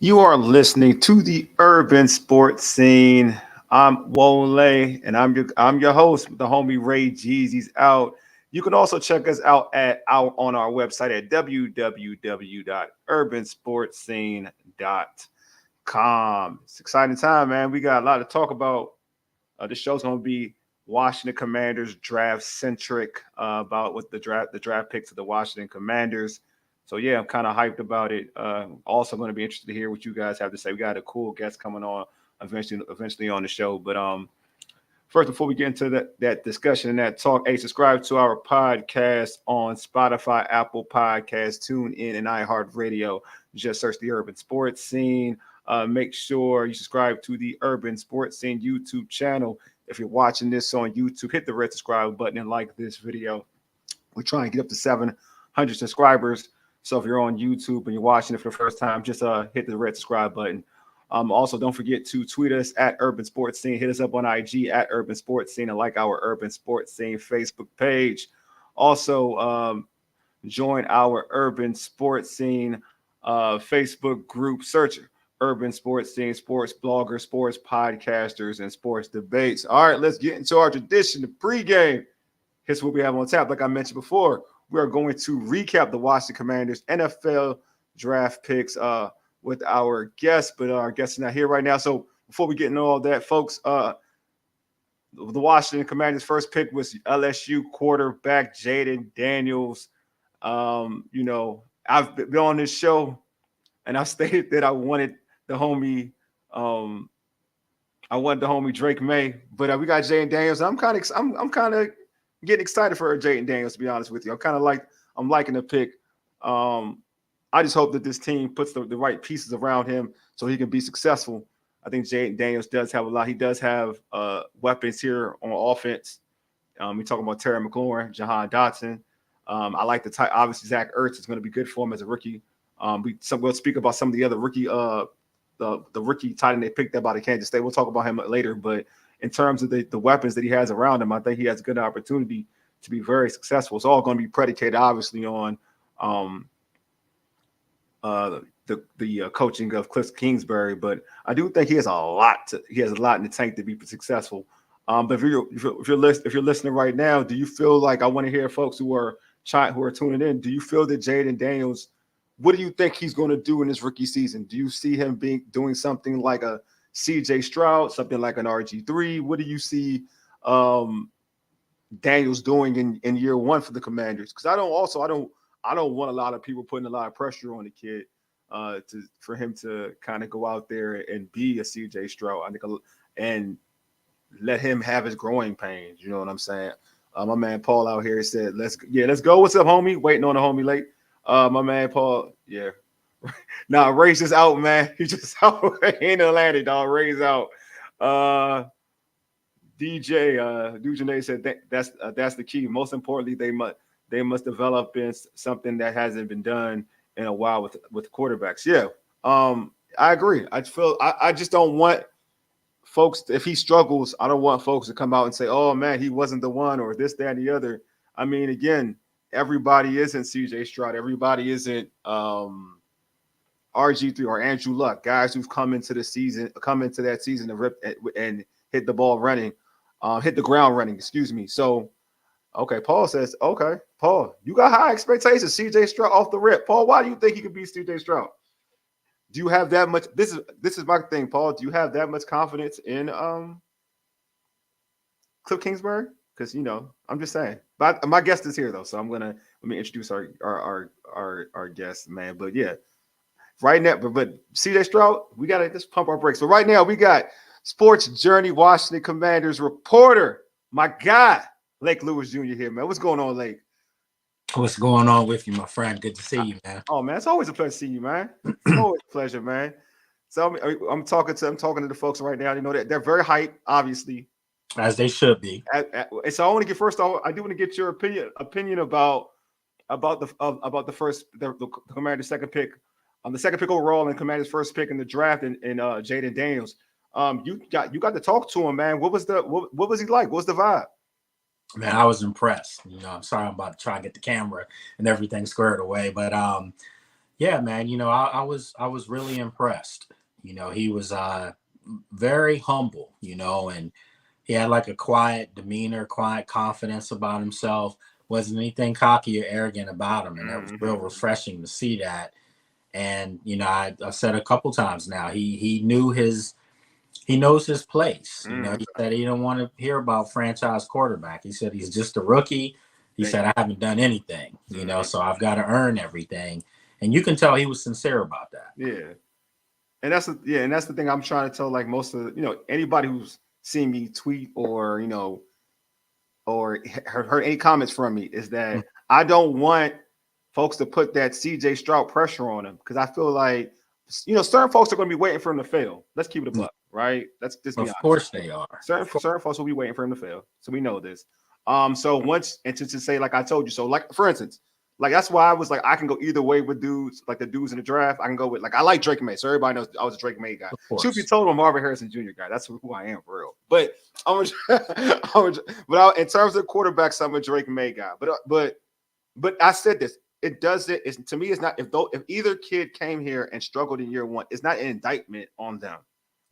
You are listening to the Urban Sports Scene. I'm Wole, and I'm your host, the homie Ray Jeezy's out. You can also check us out on our website at www.urbansportscene.com. It's an exciting time, man. We got a lot to talk about. This show's going to be Washington Commanders draft centric, about what the draft picks of the Washington Commanders. So yeah, I'm kind of hyped about it. Also going to be interested to hear what you guys have to say. We got a cool guest coming on eventually on the show. But first, before we get into that discussion and that talk, hey, subscribe to our podcast on Spotify, Apple Podcasts, TuneIn, and iHeartRadio. Just search the Urban Sports Scene. Make sure you subscribe to the Urban Sports Scene YouTube channel. If you're watching this on YouTube, hit the red subscribe button and like this video. We're trying to get up to 700 subscribers. So if you're on YouTube and you're watching it for the first time, just hit the red subscribe button. Also, don't forget to tweet us at Urban Sports Scene. Hit us up on IG at Urban Sports Scene and like our Urban Sports Scene Facebook page. Also, join our Urban Sports Scene Facebook group. Search Urban Sports Scene, sports bloggers, sports podcasters, and sports debates. All right, let's get into our tradition, the pregame. Here's what we have on tap. Like I mentioned before, we are going to recap the Washington Commanders NFL draft picks with our guests, but our guests are not here right now. So before we get into all that, folks, the Washington Commanders' first pick was LSU quarterback Jayden Daniels. I've been on this show, and I stated that I wanted the homie, Drake May, but we got Jayden Daniels. I'm kind of getting excited for Jayden Daniels, to be honest with you. I'm liking the pick. I just hope that this team puts the right pieces around him so he can be successful. I think Jayden Daniels does have a lot. He does have weapons here on offense. We're talking about Terry McLaurin, Jahan Dotson. I like the type. Obviously, Zach Ertz is going to be good for him as a rookie. We'll speak about some of the other rookie, the rookie tight end they picked up out of Kansas State. We'll talk about him later. But in terms of the weapons that he has around him, I think he has a good opportunity to be very successful. It's all going to be predicated, obviously, on the coaching of Cliff Kingsbury, but I do think he has a lot in the tank to be successful. But if you're listening right now, do you feel like, I want to hear folks who are tuning in? Do you feel that Jayden Daniels? What do you think he's going to do in his rookie season? Do you see him doing something like a C.J. Stroud, something like an RG3? What do you see Daniels doing in year one for the Commanders? Because I don't want a lot of people putting a lot of pressure on the kid for him to kind of go out there and be a CJ Stroud. I think and let him have his growing pains. You know what I'm saying? My man Paul out here said, let's go. What's up, homie? Waiting on the homie late. My man Paul, yeah. Nah, Ray's just out, man. He's just out in Atlanta, dog. Ray's out. Dujane said that's the key. Most importantly, they must develop in something that hasn't been done in a while with quarterbacks. Yeah, I agree. I just don't want folks, if he struggles, I don't want folks to come out and say, "Oh man, he wasn't the one," or this, that, and the other. I mean, again, everybody isn't C.J. Stroud. Everybody isn't RG3 or Andrew Luck. Guys who've come into that season and hit the ball running, hit the ground running. Excuse me. So. Okay, Paul says, okay, Paul, you got high expectations. CJ Stroud off the rip. Paul, why do you think he could beat CJ Stroud? Do you have that much? This is my thing, Paul. Do you have that much confidence in Cliff Kingsbury? Because I'm just saying. But my guest is here though, so let me introduce our guest, man. But yeah, right now, but CJ Stroud, we gotta just pump our brakes. So right now we got Sports Journey Washington Commanders reporter, my guy. Lake Lewis Jr. here, man. What's going on, Lake? What's going on with you, my friend? Good to see you, man. Oh, man, it's always a pleasure to see you, man. It's always a pleasure, man. So I'm talking to the folks right now. You know that they're very hyped, obviously, as they should be. So I want to get first off, I do want to get your opinion about the Commander's second pick, the second pick overall and Commander's first pick in the draft, and Jayden Daniels. You got to talk to him, man. What was he like? What was the vibe? Man, I was impressed. I'm sorry, I'm about to try and get the camera and everything squared away, but Yeah, man. I was really impressed. He was very humble. And he had like a quiet demeanor, quiet confidence about himself. Wasn't anything cocky or arrogant about him, and that was real refreshing to see that. And I've said a couple times now, he knows his place. He said he didn't want to hear about franchise quarterback. He said he's just a rookie. He said I haven't done anything, so I've got to earn everything. And you can tell he was sincere about that. Yeah. And that's the thing I'm trying to tell like most of anybody who's seen me tweet or or heard any comments from me is that I don't want folks to put that CJ Stroud pressure on him because I feel like certain folks are going to be waiting for him to fail. Let's keep it a buck, right? Let's just be honest. Of course they are. Certain folks will be waiting for him to fail, so we know this. So once and to say like I told you, so like for instance, like that's why I was like I can go either way with dudes like the dudes in the draft. I can go with like I like Drake May, so everybody knows I was a Drake May guy. Truth be told, I'm a Marvin Harrison Jr. guy. That's who I am for real. But in terms of quarterbacks, I'm a Drake May guy. But I said this. It does it. It's, to me, it's not if either kid came here and struggled in year one, it's not an indictment on them.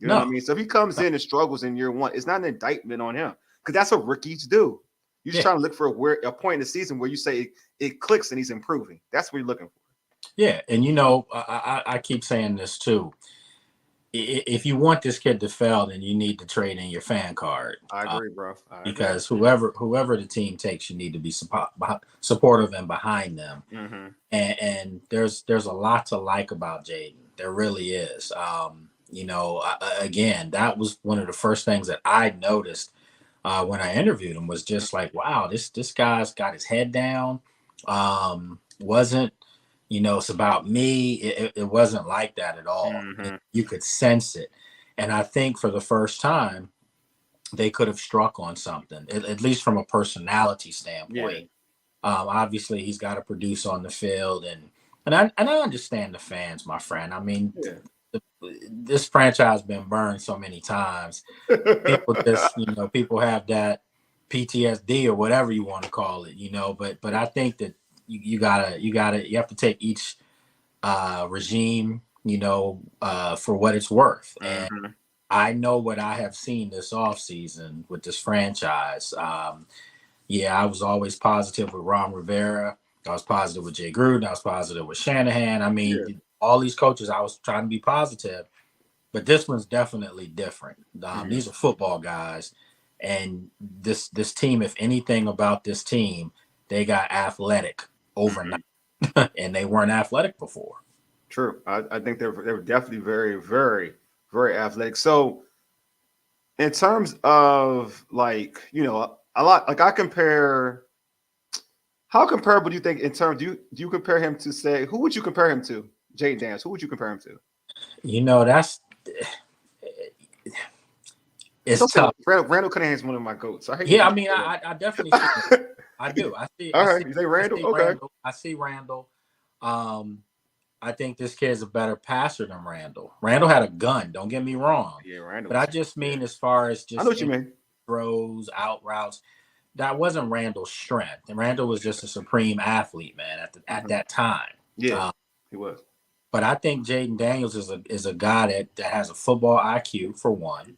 You know what I mean? So if he comes in and struggles in year one, it's not an indictment on him because that's what rookies do. You're just trying to look for a point in the season where you say it clicks and he's improving. That's what you're looking for. Yeah, and I keep saying this too. If you want this kid to fail, then you need to trade in your fan card. I agree, bro. Because whoever the team takes, you need to be supportive and behind them. Mm-hmm. And there's a lot to like about Jaden. There really is. Again, that was one of the first things that I noticed when I interviewed him was just like, wow, this guy's got his head down. Wasn't, it's about me. It wasn't like that at all. Mm-hmm. You could sense it. And I think for the first time, they could have struck on something, at least from a personality standpoint. Yeah. Obviously, he's got to produce on the field. And I understand the fans, my friend. I mean, this franchise has been burned so many times. People have that PTSD or whatever you want to call it, but I think that you have to take each regime, for what it's worth. Mm-hmm. And I know what I have seen this offseason with this franchise. I was always positive with Ron Rivera. I was positive with Jay Gruden. I was positive with Shanahan. I mean, all these coaches, I was trying to be positive, but this one's definitely different. These are football guys, and this team, if anything about this team, they got athletic overnight, and they weren't athletic before. True. I think they were definitely very, very, very athletic. So in terms of like, a lot, like I compare, how comparable do you think in terms, do you compare him to say, who would you compare him to? Jaden Daniels, who would you compare him to? It's tough. Randall Cunningham is one of my goats. I definitely see him. I do. I see. All right, you say Randall? Okay. I see Randall. I think this kid's a better passer than Randall. Randall had a gun. Don't get me wrong. Yeah, Randall. But I just mean as far as just I know what you mean. Throws, out routes. That wasn't Randall's strength. And Randall was just a supreme athlete, man, at that time. Yeah, he was. But I think Jaden Daniels is a guy that has a football IQ, for one.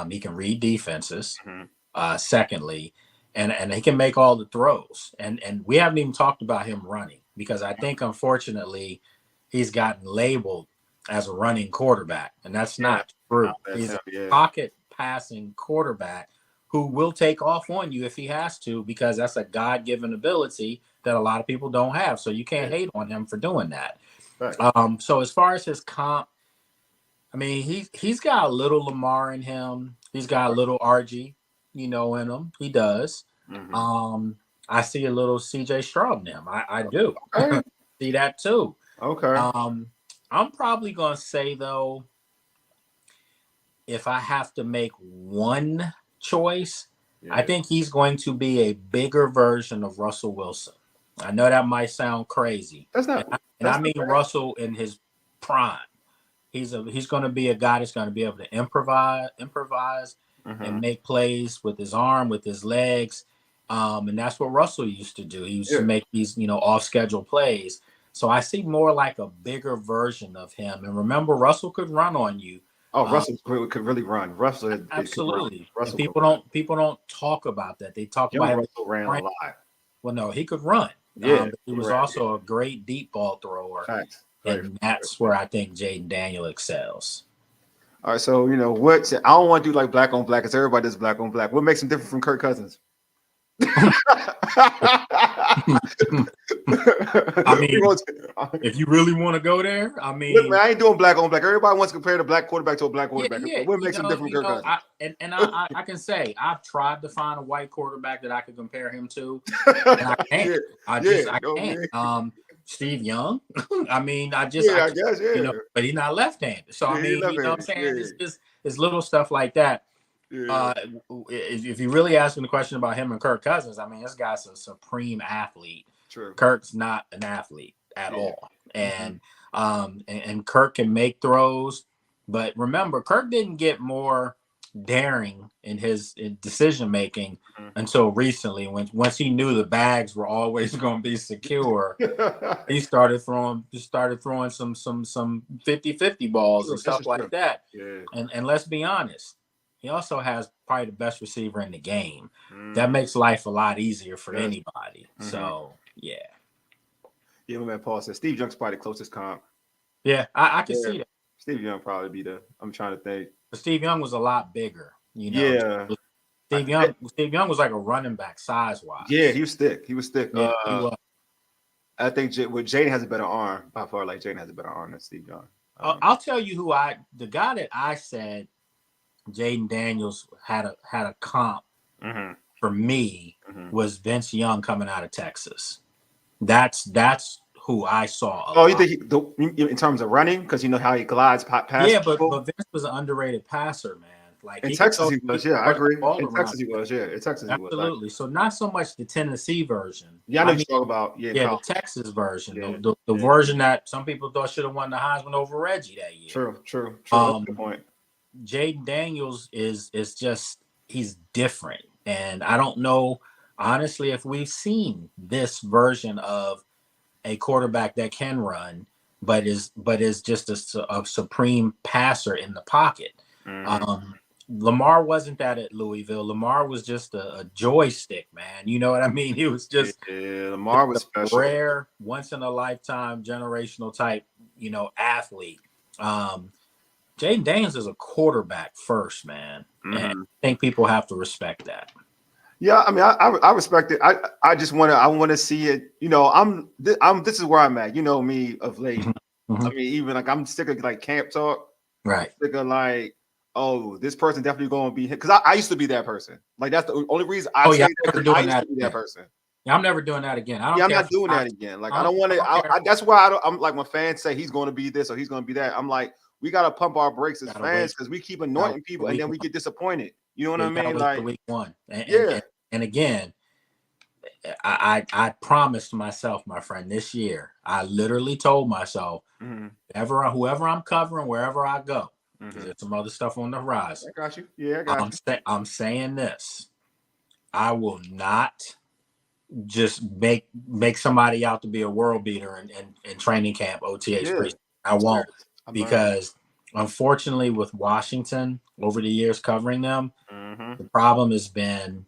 He can read defenses. Mm-hmm. Secondly, and he can make all the throws. And we haven't even talked about him running because I think, unfortunately, he's gotten labeled as a running quarterback, and that's not true. He's a pocket passing quarterback who will take off on you if he has to, because that's a God-given ability that a lot of people don't have. So you can't hate on him for doing that. Right. So as far as his comp, I mean, he's got a little Lamar in him. He's got a little RG, in him. He does. Mm-hmm. I see a little CJ Stroud in him. I do. Okay. See that too. Okay. I'm probably going to say, though, if I have to make one choice, I think he's going to be a bigger version of Russell Wilson. I know that might sound crazy. That's not. I mean Russell in his prime. He's going to be a guy that's going to be able to improvise, mm-hmm. and make plays with his arm, with his legs. And that's what Russell used to do. He used to make these, off-schedule plays. So I see more like a bigger version of him. And remember, Russell could run on you. Oh, Russell could really run. Russell could run. Absolutely. And Russell could run. people don't talk about that. They talk Young about him. Russell ran a lot. Well, no, he could run. Yeah, But he was also a great deep ball thrower. Facts. And that's where I think Jaden Daniel excels. All right, so what? I don't want to do like black on black because everybody does black on black. What makes him different from Kirk Cousins? I mean, if you really want to go there, I mean, look, man, I ain't doing black on black. Everybody wants to compare the black quarterback to a black quarterback. Yeah, what makes him different from Kirk Cousins? I can say I've tried to find a white quarterback that I could compare him to, and I can't. I can't. Steve Young. I mean, I guess, but he's not left-handed. So I mean, you know what I'm saying? It's little stuff like that. Yeah. If you're really asking the question about him and Kirk Cousins, I mean, this guy's a supreme athlete. True. Kirk's not an athlete at all, and Kirk can make throws, but remember, Kirk didn't get more daring in his decision making until recently. Once he knew the bags were always going to be secure, he started throwing some 50-50 balls and stuff like that. Yeah. And let's be honest, he also has probably the best receiver in the game. That makes life a lot easier for anybody. So yeah. Yeah, my man Paul says Steve Young's probably the closest comp. Yeah, I can see that. Steve Young probably be I'm trying to think. But Steve Young was a lot bigger, Yeah. Steve Young was like a running back size-wise. Yeah, he was thick. He was. I think Jaden has a better arm by far. Like Jaden has a better arm than Steve Young. I'll tell you the guy that I said Jaden Daniels had a comp for me was Vince Young coming out of Texas. That's who I saw. You think in terms of running, because you know how he glides past? Yeah, but Vince was an underrated passer, man. Like in Texas he was. Yeah, I agree. In Texas he was. Yeah, in Texas he was. Absolutely. So not so much the Tennessee version. Yeah, I know you're talking about. Yeah, the Texas version, the version that some people thought should have won the Heisman over Reggie that year. True. That's a good point. Jaden Daniels is just he's different, and I don't know honestly if we've seen this version of a quarterback that can run, but is just a supreme passer in the pocket. Lamar wasn't that at Louisville. Lamar was just a joystick, man. You know what I mean? He was just Lamar was special, rare, once in a lifetime, generational type, athlete. Jaden Daniels is a quarterback first, man. And I think people have to respect that. Yeah, I mean, I respect it. I just want to see it. This is where I'm at. You know me of late. I mean, even like I'm sick of like camp talk. Right. Sick of like, oh, this person definitely going to be him. Because I used to be that person. Like that's the only reason I say that. I used to be that person. Yeah, I'm never doing that again. I'm not doing that again. Like I don't want to. That's why I'm like when fans say he's going to be this or he's going to be that. I'm like, we got to pump our brakes as fans because we keep anointing people and then we get disappointed. You know what I mean? Like week one. And again, I promised myself, my friend, this year, I literally told myself, whoever I'm covering, wherever I go, because there's some other stuff on the horizon. I got you. Yeah, I got you. I'm saying this. I will not just make somebody out to be a world beater in training camp, OTH. I won't. Because unfortunately with Washington over the years covering them, the problem has been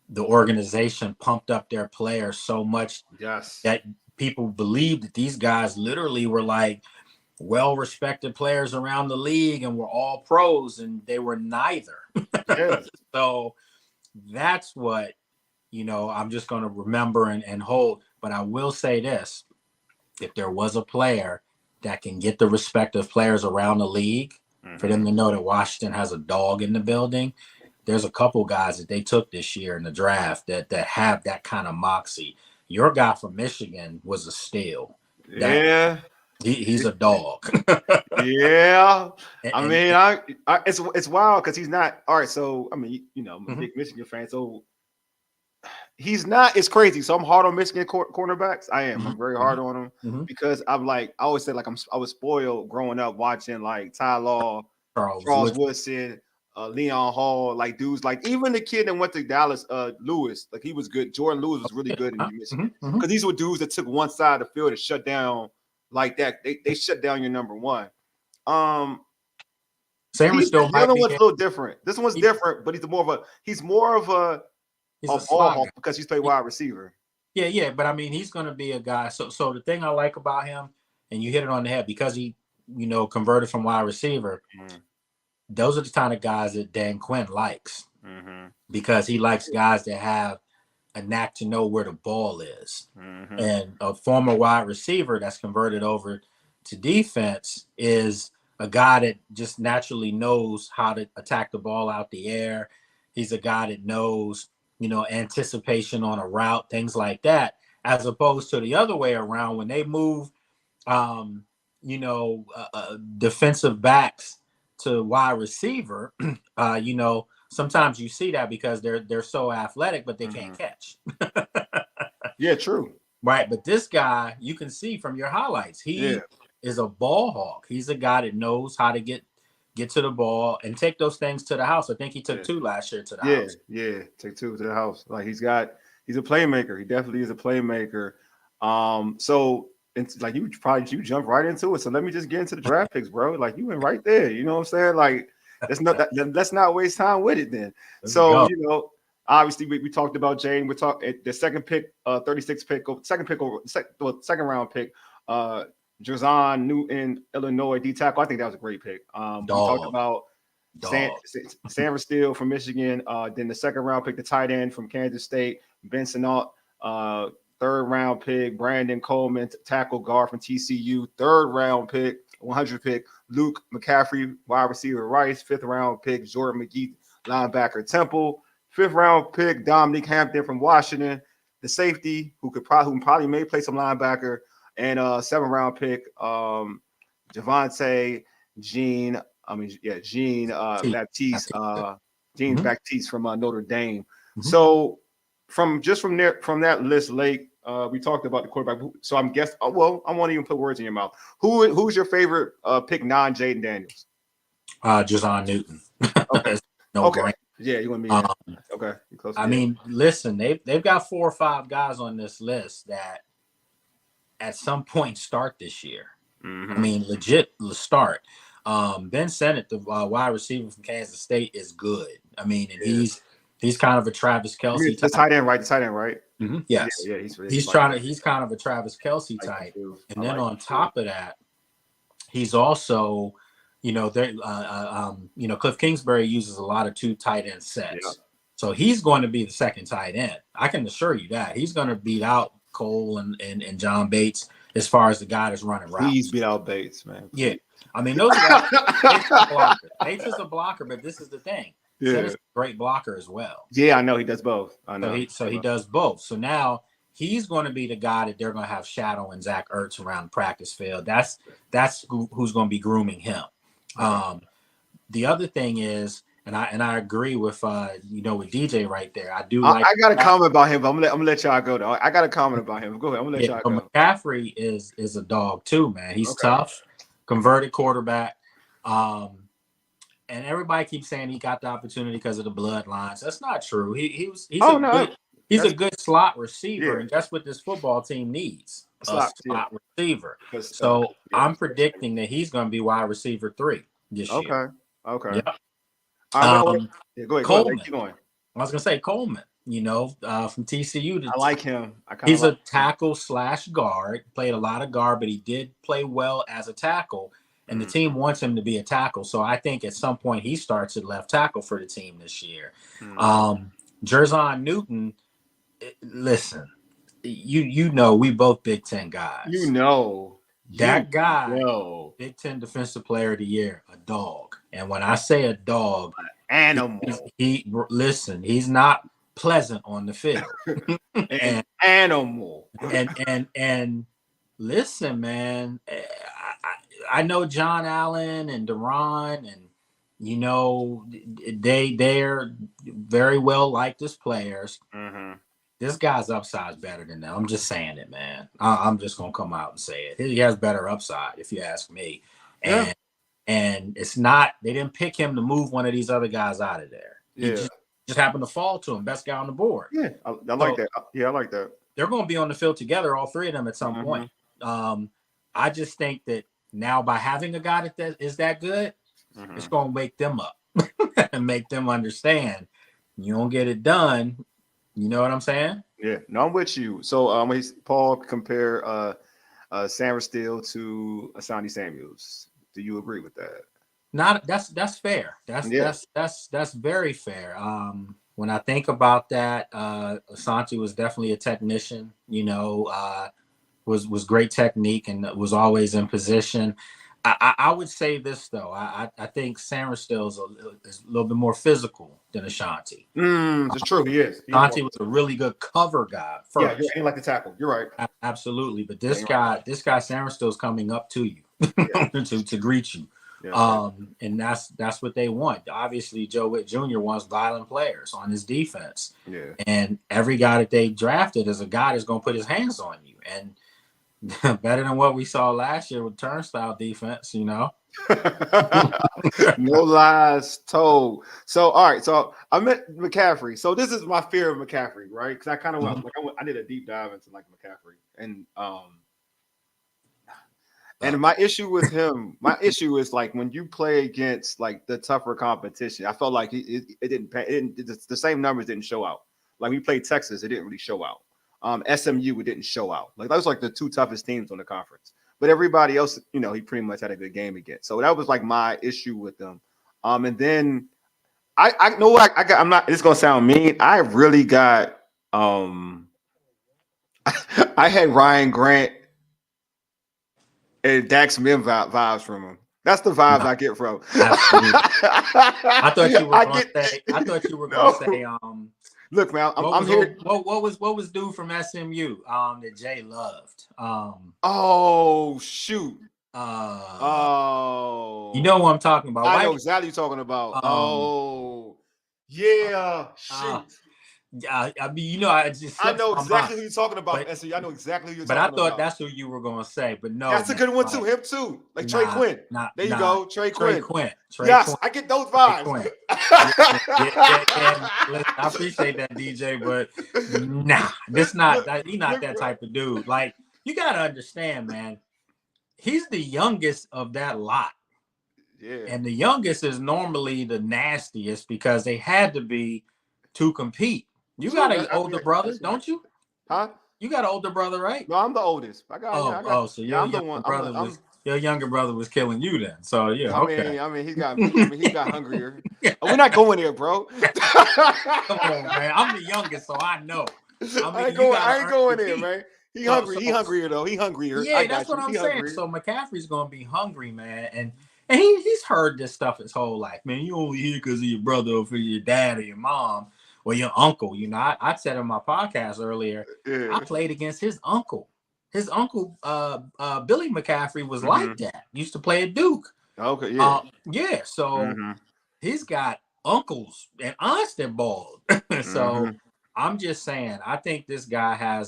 the organization pumped up their players so much that people believed that these guys literally were like well-respected players around the league and were all pros, and they were neither. So that's what, I'm just going to remember and hold. But I will say this, if there was a player that can get the respect of players around the league, for them to know that Washington has a dog in the building, there's a couple guys that they took this year in the draft that have that kind of moxie. Your guy from Michigan was a steal. He's a dog. Yeah. I mean, it's wild because he's not. All right, so I mean, I'm a big Michigan fan, so he's not. It's crazy. So I'm hard on Michigan cornerbacks. I am. I'm very hard on them because I'm like I always say like I was spoiled growing up watching like Ty Law, Charles Woodson, Leon Hall, like dudes, like even the kid that went to Dallas, Lewis, like he was good. Jordan Lewis was really good in Michigan because these were dudes that took one side of the field and shut down like that. They shut down your number one. Samuel The might other be. one's a little different. This one's different, but he's more of a ball hawk because he's played wide receiver. Yeah, but I mean, he's going to be a guy. So the thing I like about him, and you hit it on the head, because he, converted from wide receiver. Those are the kind of guys that Dan Quinn likes, because he likes guys that have a knack to know where the ball is. And a former wide receiver that's converted over to defense is a guy that just naturally knows how to attack the ball out the air. He's a guy that knows, anticipation on a route, things like that, as opposed to the other way around when they move, defensive backs to wide receiver. Sometimes you see that because they're so athletic, but they can't catch. Yeah, true. Right, but this guy, you can see from your highlights, he is a ball hawk. He's a guy that knows how to get to the ball and take those things to the house. I think he took 2 last year to the house. Yeah, take 2 to the house. Like he's a playmaker. He definitely is a playmaker. So it's like you jumped right into it. So let me just get into the draft picks, bro. Like you went right there. You know what I'm saying? Like let's not waste time with it then. So obviously we talked about Jane. We talked at the second pick, 36th pick, second round pick, Jer'zhan Newton, Illinois D tackle. I think that was a great pick. We talked about Sam Steele from Michigan. Then the second round pick, the tight end from Kansas State, Ben Sinnott. Third round pick, Brandon Coleman, tackle guard from TCU. Third round pick, 100 pick, Luke McCaffrey, wide receiver Rice. Fifth round pick, Jordan McGee, linebacker Temple. Fifth round pick, Dominique Hampton from Washington, the safety who probably may play some linebacker. And seventh round pick, Jean-Baptiste from Notre Dame. So from that list, Lake, we talked about the quarterback. So I'm guessing. I won't even put words in your mouth. Who's your favorite pick non-Jaden Daniels? Jer'zhan Newton. Okay. Brain. Yeah, you want me? Okay. I mean, listen, they've got 4 or 5 guys on this list that at some point start this year. I mean, legit start. Ben Sinnott, the wide receiver from Kansas State, is good. I mean, and he's kind of a Travis Kelce type. The tight end, right? The tight end, right? Yes. Yeah, he's kind of a Travis Kelce type. And then on top of that, he's also, Cliff Kingsbury uses a lot of 2 tight end sets. Yeah. So he's going to be the second tight end. I can assure you that. He's going to beat out Cole and John Bates as far as the guy that's running routes. Please beat out Bates, man. Yeah. I mean, those guys, Bates is a blocker. Bates is a blocker, but this is the thing. Yeah. He's a great blocker as well. Yeah, I know. He does both. I know. So he does both. So now he's going to be the guy that they're going to have shadowing Zach Ertz around the practice field. That's who's going to be grooming him. The other thing is, and I agree with with DJ right there. I got a comment about him, but I'm gonna let y'all go though. I got a comment about him. Go ahead. I'm gonna let y'all go. McCaffrey is a dog too, man. He's tough, converted quarterback. And everybody keeps saying he got the opportunity because of the bloodlines. That's not true. He's a good slot receiver, and that's what this football team needs. A slot receiver. So I'm predicting that he's going to be wide receiver 3 this year. Okay. Yep. Go ahead. Coleman. Keep going. I was going to say Coleman, from TCU. I like him. He's a tackle / guard. Played a lot of guard, but he did play well as a tackle. And the team wants him to be a tackle. So I think at some point he starts at left tackle for the team this year. Jer'zhan Newton, listen, we both Big Ten guys. That guy, Big Ten Defensive Player of the Year, a dog. And when I say a dog, animal. He's not pleasant on the field. An animal. And listen, man, I know John Allen and Duran, and they're very well liked as players. This guy's upside is better than them. I'm just saying it, man. I'm just gonna come out and say it. He has better upside, if you ask me. And And it's not, they didn't pick him to move one of these other guys out of there. He just happened to fall to him, best guy on the board. Yeah, I like that. Yeah, I like that. They're going to be on the field together, all three of them at some point. I just think that now by having a guy that is that good, it's going to wake them up and make them understand you don't get it done. You know what I'm saying? Yeah, no, I'm with you. So Paul compare Sam Steele to Asante Samuels. Do you agree with that? That's fair. That's very fair. When I think about that, Asante was definitely a technician, was great technique and was always in position. I would say this though. I think Sam Steele is a little bit more physical than Asante. It's true. He is. Asante was a really good cover guy first. Yeah, he like the tackle. You're right. Absolutely. But this guy, Sam Steele is coming up to you to greet you. Yeah, and that's what they want. Obviously, Joe Witt Jr. wants violent players on his defense. Yeah. And every guy that they drafted is a guy that's going to put his hands on you. And better than what we saw last year with turnstile defense, No lies told. So, all right. So I met McCaffrey. So this is my fear of McCaffrey, right? Because I kind of I did a deep dive into McCaffrey, and my issue with him, is when you play against the tougher competition. I felt like the same numbers didn't show out. Like we played Texas, it didn't really show out. SMU, it didn't show out. Those were the two toughest teams on the conference. But everybody else, he pretty much had a good game against. So that was my issue with them. And then I know what I got. I'm not. It's gonna sound mean. I really got. I had Ryan Grant and Dak Smith vibes from him. That's the vibes I get from. I thought you were going to say. Look, man, I'm here. What was dude from SMU that Jay loved? Oh shoot. You know what I'm talking about. I know exactly what you're talking about. Yeah. Shoot. I mean, I know exactly who you're talking about. I know exactly who you're talking about. But I thought that's who you were going to say. But no, that's a good one too. Him too. Trey Quinn. There you go, Trey Quinn. Yes, I get those vibes. I appreciate that, DJ. But he's not that type of dude. You got to understand, man. He's the youngest of that lot. Yeah. And the youngest is normally the nastiest because they had to be to compete. You got an older brother, don't you? Huh? You got an older brother, right? No, I'm the oldest. So your younger brother was killing you then. So yeah, okay. I mean, he got hungrier. We're not going there, bro. Come on, man. I'm the youngest, so I know. I ain't going there, man. He hungry. He hungrier though. He hungrier. Yeah, that's what I'm saying. Hungry. So McCaffrey's gonna be hungry, man, and he's heard this stuff his whole life, man. You only here because of your brother or for your dad or your mom. Or your uncle, I said on my podcast earlier, I played against his uncle. His uncle, Billy McCaffrey, was like that. Used to play at Duke. Okay, yeah. So he's got uncles and aunts that balled. So I'm just saying, I think this guy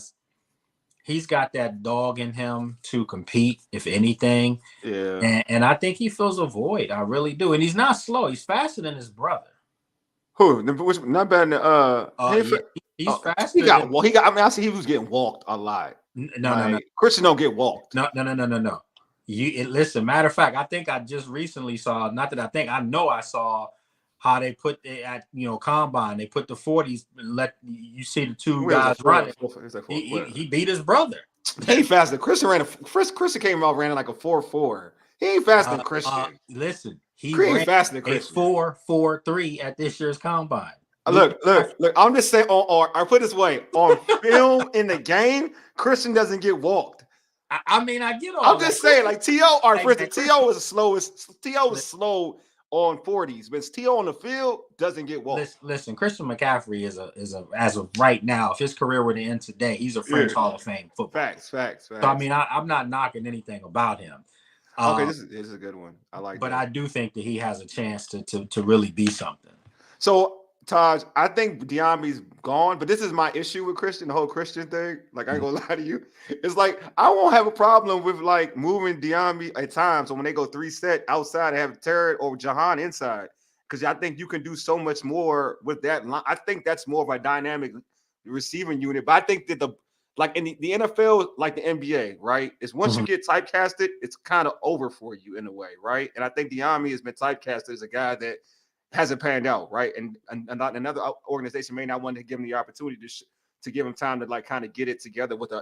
he's got that dog in him to compete, if anything. Yeah. And I think he fills a void. I really do. And he's not slow. He's faster than his brother. Who? Not bad. He's fast. He got. I mean, I see he was getting walked a lot. No. Christian don't get walked. No. Listen. Matter of fact, I think I just recently saw. Not that I think. I know I saw how they put it at combine. They put the 40s and let you see the two guys running. He beat his brother. He ain't faster. Christian came out ran like a 4.4. He ain't faster than Christian. Listen. He ran faster than Christian. A 4.43 at this year's combine. Look. I'm just saying, or put it this way: on film in the game, Christian doesn't get walked. I mean, I get all. I'm just saying, T.O. Or for instance, T.O. was the slowest. T.O. was slow on 40s, but T.O. on the field doesn't get walked. Listen, Christian McCaffrey is a as of right now, if his career were to end today, he's a French Hall of Fame football. Facts. So I mean, I'm not knocking anything about him. Okay, this is a good one. I like. But I do think that he has a chance to really be something. So Taj, I think Diami's gone, but this is my issue with Christian, the whole Christian thing. Like, I ain't gonna lie to you. It's like I won't have a problem with like moving Diami at times. So when they go 3-set outside, they have Terry or Jahan inside. Because I think you can do so much more with that. I think that's more of a dynamic receiving unit. But I think that like in the NFL, like the NBA, right? Is once you get typecasted, it's kind of over for you in a way, right? And I think Diami has been typecasted as a guy that hasn't panned out, right? And another organization may not want to give him the opportunity to give him time to like kind of get it together with a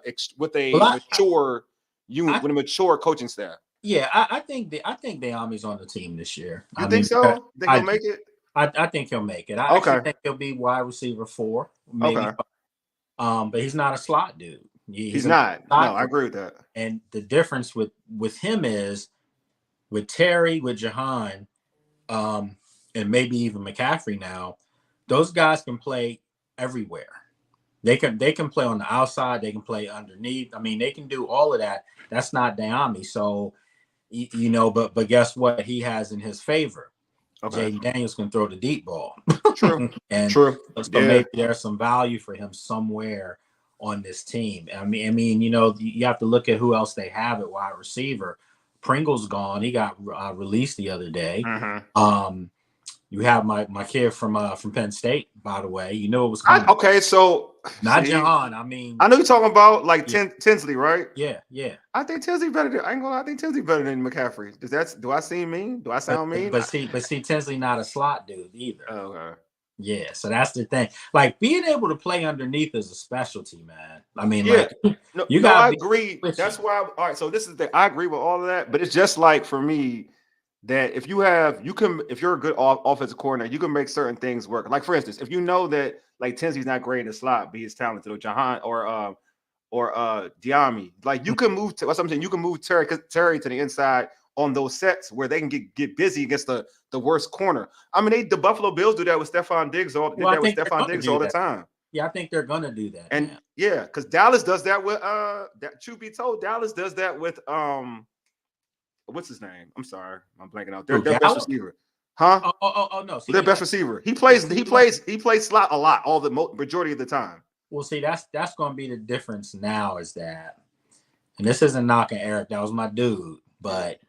mature unit, with a mature coaching staff. Yeah, I think Diami's on the team this year. You think so? Think he'll make it? I think he'll make it. I actually think he'll be wide receiver 4, maybe. Okay. But he's not a slot dude. He's not. No, I agree with that. And the difference with him is with Terry, with Jahan, and maybe even McCaffrey now, those guys can play everywhere. They can play on the outside. They can play underneath. I mean, they can do all of that. That's not Diami. So, you know, but guess what? He has in his favor. Okay. Jaden Daniels can throw the deep ball. True. And true. So maybe there's some value for him somewhere on this team. I mean, you know, you have to look at who else they have at wide receiver. Pringle's gone. He got released the other day. Mm-hmm. You have my kid from Penn State, by the way. You know it was coming. Okay, so not John. I mean, I know you're talking about like Tinsley, right? Yeah. I think Tinsley better than I ain't gonna lie, I think Tinsley better than McCaffrey. Do I seem mean? Do I sound mean? But see, Tinsley not a slot dude either. Okay. Yeah, so that's the thing. Like being able to play underneath is a specialty, man. I mean, yeah. Like you got. I agree. That's why. All right. So this is I agree with all of that, but it's just like for me. That if you're a good offensive coordinator, you can make certain things work. Like for instance, if you know that like Tinsley's not great in the slot, but he's talented, or Jahan or Diami, like you can move to what's I'm saying. You can move Terry to the inside on those sets where they can get busy against the worst corner. I mean, the Buffalo Bills do that with Stephon Diggs all the time. Yeah, I think they're gonna do that. And yeah, because Dallas does that with truth be told, Dallas does that with what's his name? I'm sorry, I'm blanking out. Their best receiver, huh? Oh no, their best receiver. He plays slot a lot, all the majority of the time. Well, see, that's going to be the difference now is that, and this isn't knocking Eric. That was my dude, but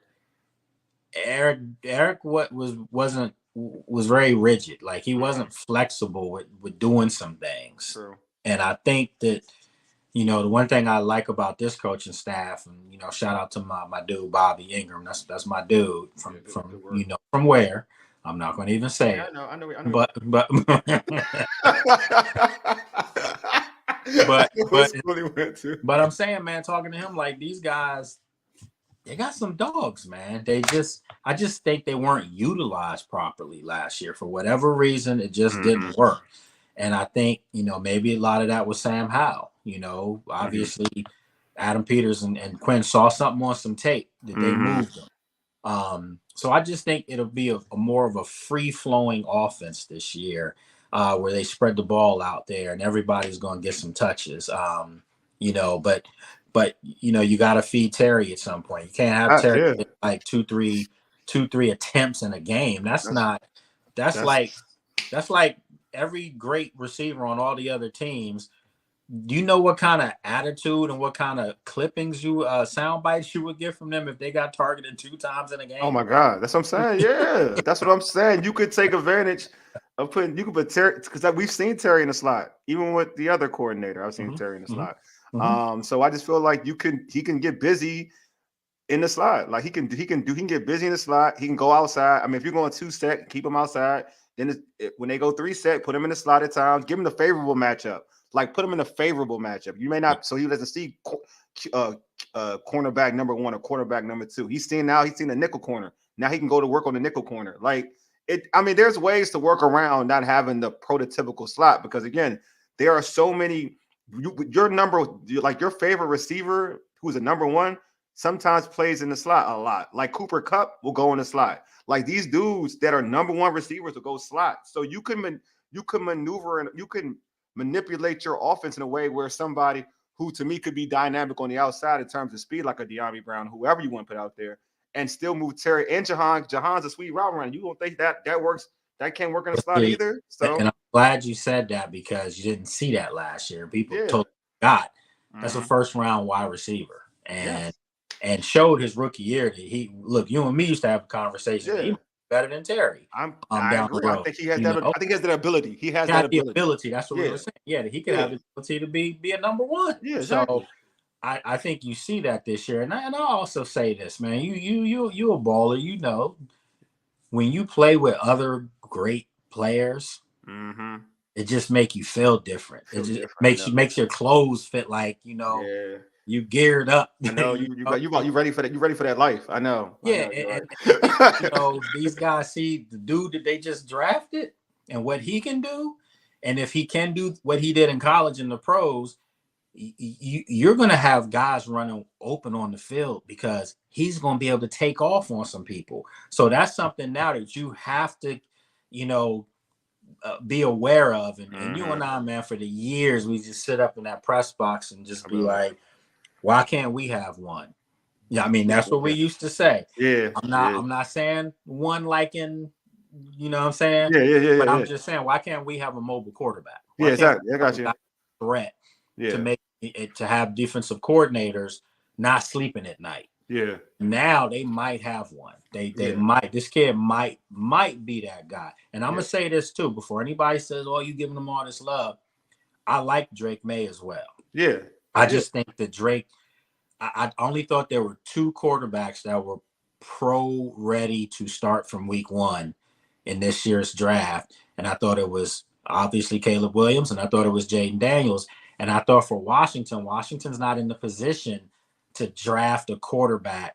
Eric was very rigid. Like he wasn't flexible with doing some things. True. And I think that. You know, the one thing I like about this coaching staff, and you know, shout out to my dude Bobby Ingram. That's my dude from you know from where I'm not going to even say it. I know. But I'm saying, man, talking to him like these guys, they got some dogs, man. I just think they weren't utilized properly last year for whatever reason. It just didn't work. And I think, you know, maybe a lot of that was Sam Howell. You know, obviously Adam Peters and Quinn saw something on some tape that they moved them. So I just think it'll be a more of a free-flowing offense this year where they spread the ball out there and everybody's going to get some touches. You know, but you know, you got to feed Terry at some point. You can't have Terry get like two, three attempts in a game. That's like every great receiver on all the other teams. Do you know what kind of attitude and what kind of clippings sound bites you would get from them if they got targeted 2 times in a game? Oh my God, that's what I'm saying. Yeah, that's what I'm saying. You could take advantage of put Terry, because we've seen Terry in the slot, even with the other coordinator. I've seen Terry in the slot. So I just feel like he can get busy in the slot. Like he can get busy in the slot. He can go outside. I mean, if you're going 2-set, keep him outside. Then when they go 3-set, put him in the slot at times. Give him the favorable matchup. Like put him in a favorable matchup. You may not, so he doesn't see cornerback number 1 or quarterback number 2. He's seen the nickel corner. Now he can go to work on the nickel corner. Like it. I mean, there's ways to work around not having the prototypical slot because again, there are so many. Your favorite receiver who's a number 1 sometimes plays in the slot a lot. Like Cooper Kupp will go in the slot. Like these dudes that are number 1 receivers will go slot. So you can maneuver and you can manipulate your offense in a way where somebody who to me could be dynamic on the outside in terms of speed, like a De'Ami Brown, whoever you want to put out there, and still move Terry and Jahan. Jahan's a sweet route runner. You don't think that works that can't work in a slot either. So, and I'm glad you said that because you didn't see that last year. People yeah. totally forgot. That's a first round wide receiver, and showed his rookie year that you and me used to have a conversation. Yeah. He might be better than Terry. I Down agree. the road. I think he has that. I think he has that ability. He has He that has the ability. ability. That's what we were saying. Yeah, that he could have the ability to be a number one. Yeah, exactly. So I think you see that this year. And I'll also say this, man. You a baller, you know. When you play with other great players, it just make you feel different. It just makes your clothes fit like, you know, you geared up. I know you ready for that. You ready for that life. I know. Yeah, I know, and right. you know, these guys see the dude that they just drafted and what he can do. And if he can do what he did in college in the pros, you're going to have guys running open on the field because he's going to be able to take off on some people. So that's something now that you have to, you know, be aware of. And you and I, man, for the years, we just sit up in that press box and just be like, why can't we have one? Yeah, I mean, that's what we used to say. Yeah. I'm not saying one like in, you know what I'm saying? Yeah. But I'm just saying, why can't we have a mobile quarterback? Yeah, exactly. I got you. Threat to make it, to have defensive coordinators not sleeping at night. Yeah. Now they might have one. They might. This kid might be that guy. And I'm gonna say this too before anybody says, "Oh, you giving them all this love." I like Drake May as well. Yeah. I just think that Drake. I only thought there were two quarterbacks that were pro ready to start from week one in this year's draft, and I thought it was obviously Caleb Williams, and I thought it was Jaden Daniels. And I thought for Washington's not in the position to draft a quarterback.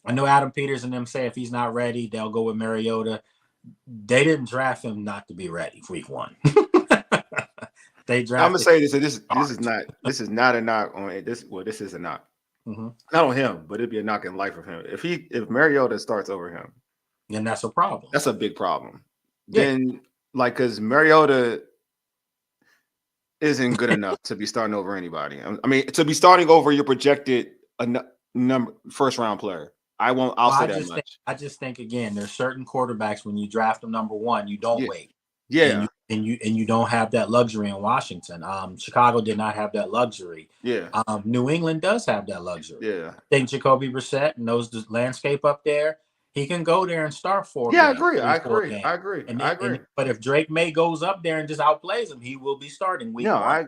I know Adam Peters and them say if he's not ready, they'll go with Mariota. They didn't draft him not to be ready for week one. They drafted. I'm gonna say this. This is not a knock on this. Well, this is a knock. Not on him, but it'd be a knock in life of him. If Mariota starts over him, then that's a problem. That's a big problem. Yeah. Then, like, because Mariota isn't good enough to be starting over anybody. I mean, to be starting over your projected first round player. I'll say that much. I just think again, there's certain quarterbacks when you draft them number one, you don't wait. Yeah. And you don't have that luxury in Washington. Chicago did not have that luxury. Yeah. New England does have that luxury. Yeah. I think Jacoby Brissett knows the landscape up there. He can go there and start four. Yeah, I agree. But if Drake May goes up there and just outplays him, he will be starting week one. I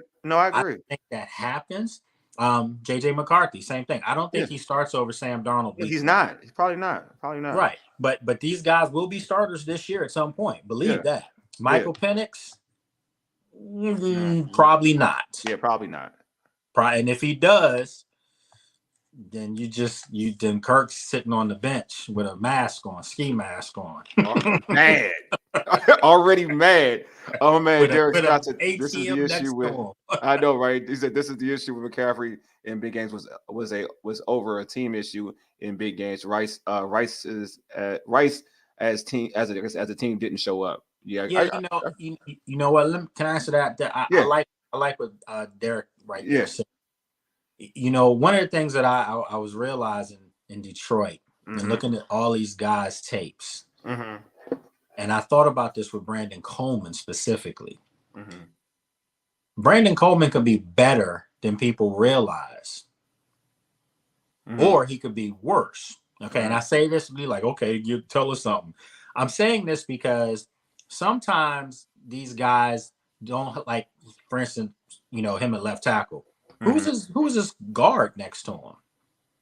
agree. I think that happens. JJ McCarthy, same thing. I don't think he starts over Sam Darnold. He's not. He's probably not. Right. But these guys will be starters this year at some point. Believe that. Michael Penix, probably not. Yeah, probably not. And if he does, then then Kirk's sitting on the bench with a mask on, ski mask on. Mad. Already mad. Oh man, Derek Johnson. This is the issue with I know, right? He said this is the issue with McCaffrey in big games was over a team issue in big games. Rice as a team didn't show up. Yeah, you know what? Can I answer that? I like what Derek there said. You know, one of the things that I was realizing in Detroit and looking at all these guys' tapes, and I thought about this with Brandon Coleman specifically. Brandon Coleman could be better than people realize, or he could be worse. Okay, and I say this to be like, okay, you tell us something. I'm saying this because sometimes these guys don't, like, for instance, you know, him at left tackle. Who's his guard next to him?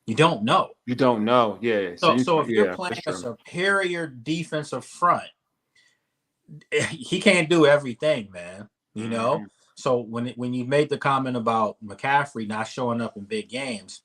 You don't know. Yeah. So if you're playing a superior defensive front, he can't do everything, man. You know. So when you made the comment about McCaffrey not showing up in big games,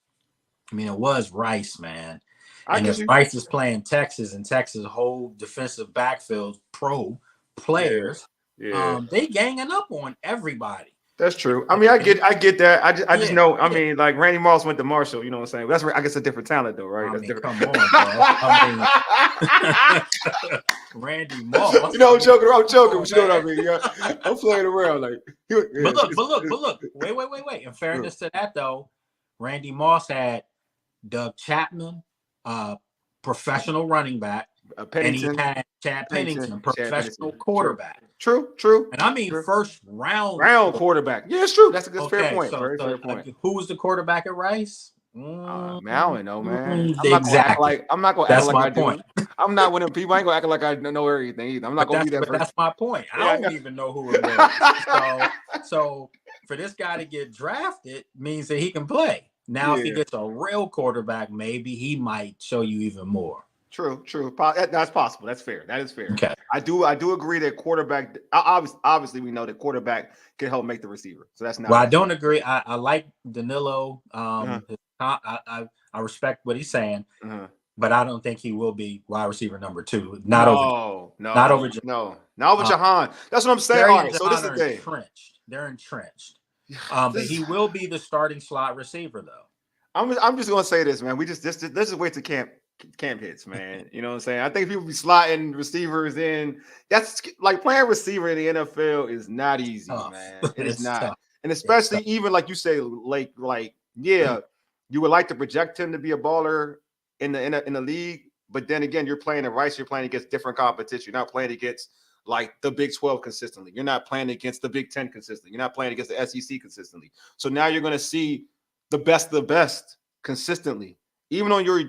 I mean, it was Rice, man. And if Rice is playing Texas and Texas' whole defensive backfield pro players, they ganging up on everybody. That's true. I mean, I get that. I just know. I mean, like Randy Moss went to Marshall. You know what I'm saying? That's I guess a different talent, though, right? I That's mean, different. Come on, bro. Randy Moss. You know, I'm joking. But you know what I mean? Yeah, I'm playing around. Like, but look. Wait. In fairness to that, though, Randy Moss had Doug Chapman, professional running back. And he Pennington, had Chad Pennington, a Chad professional Pennington. quarterback. True. And I mean True. first round Quarterback. Yeah, it's true. That's a good fair Okay, point. so Very fair point. who was the quarterback at Rice? Man, I don't know, man. Exactly. I'm not gonna act That's like my I do. point. I'm not one of them people. I ain't gonna act like I know everything either. I'm not gonna be that person. That's my point. Yeah, I don't even know who it was. So for this guy to get drafted means that he can play. Now, if he gets a real quarterback, maybe he might show you even more. True. That's possible. That's fair. That is fair. Okay. I do agree that quarterback. Obviously, we know that quarterback can help make the receiver. So that's not. Well, I don't agree. I like Danilo. I respect what he's saying, but I don't think he will be wide receiver number 2. Not over Jahan. That's what I'm saying. All right. So this is the thing. They're entrenched. But he will be the starting slot receiver, though. I'm just gonna say this, man. We just this is wait to camp hits, man. You know what I'm saying? I think people be slotting receivers in. That's like playing receiver in the NFL is not easy, man. It is not. Tough. And especially even like you say, you would like to project him to be a baller in the league, but then again, you're playing at Rice, you're playing against different competition. You're not playing against like the Big 12 consistently. You're not playing against the Big 10 consistently. You're not playing against the SEC consistently. So now you're going to see the best of the best consistently. Even on your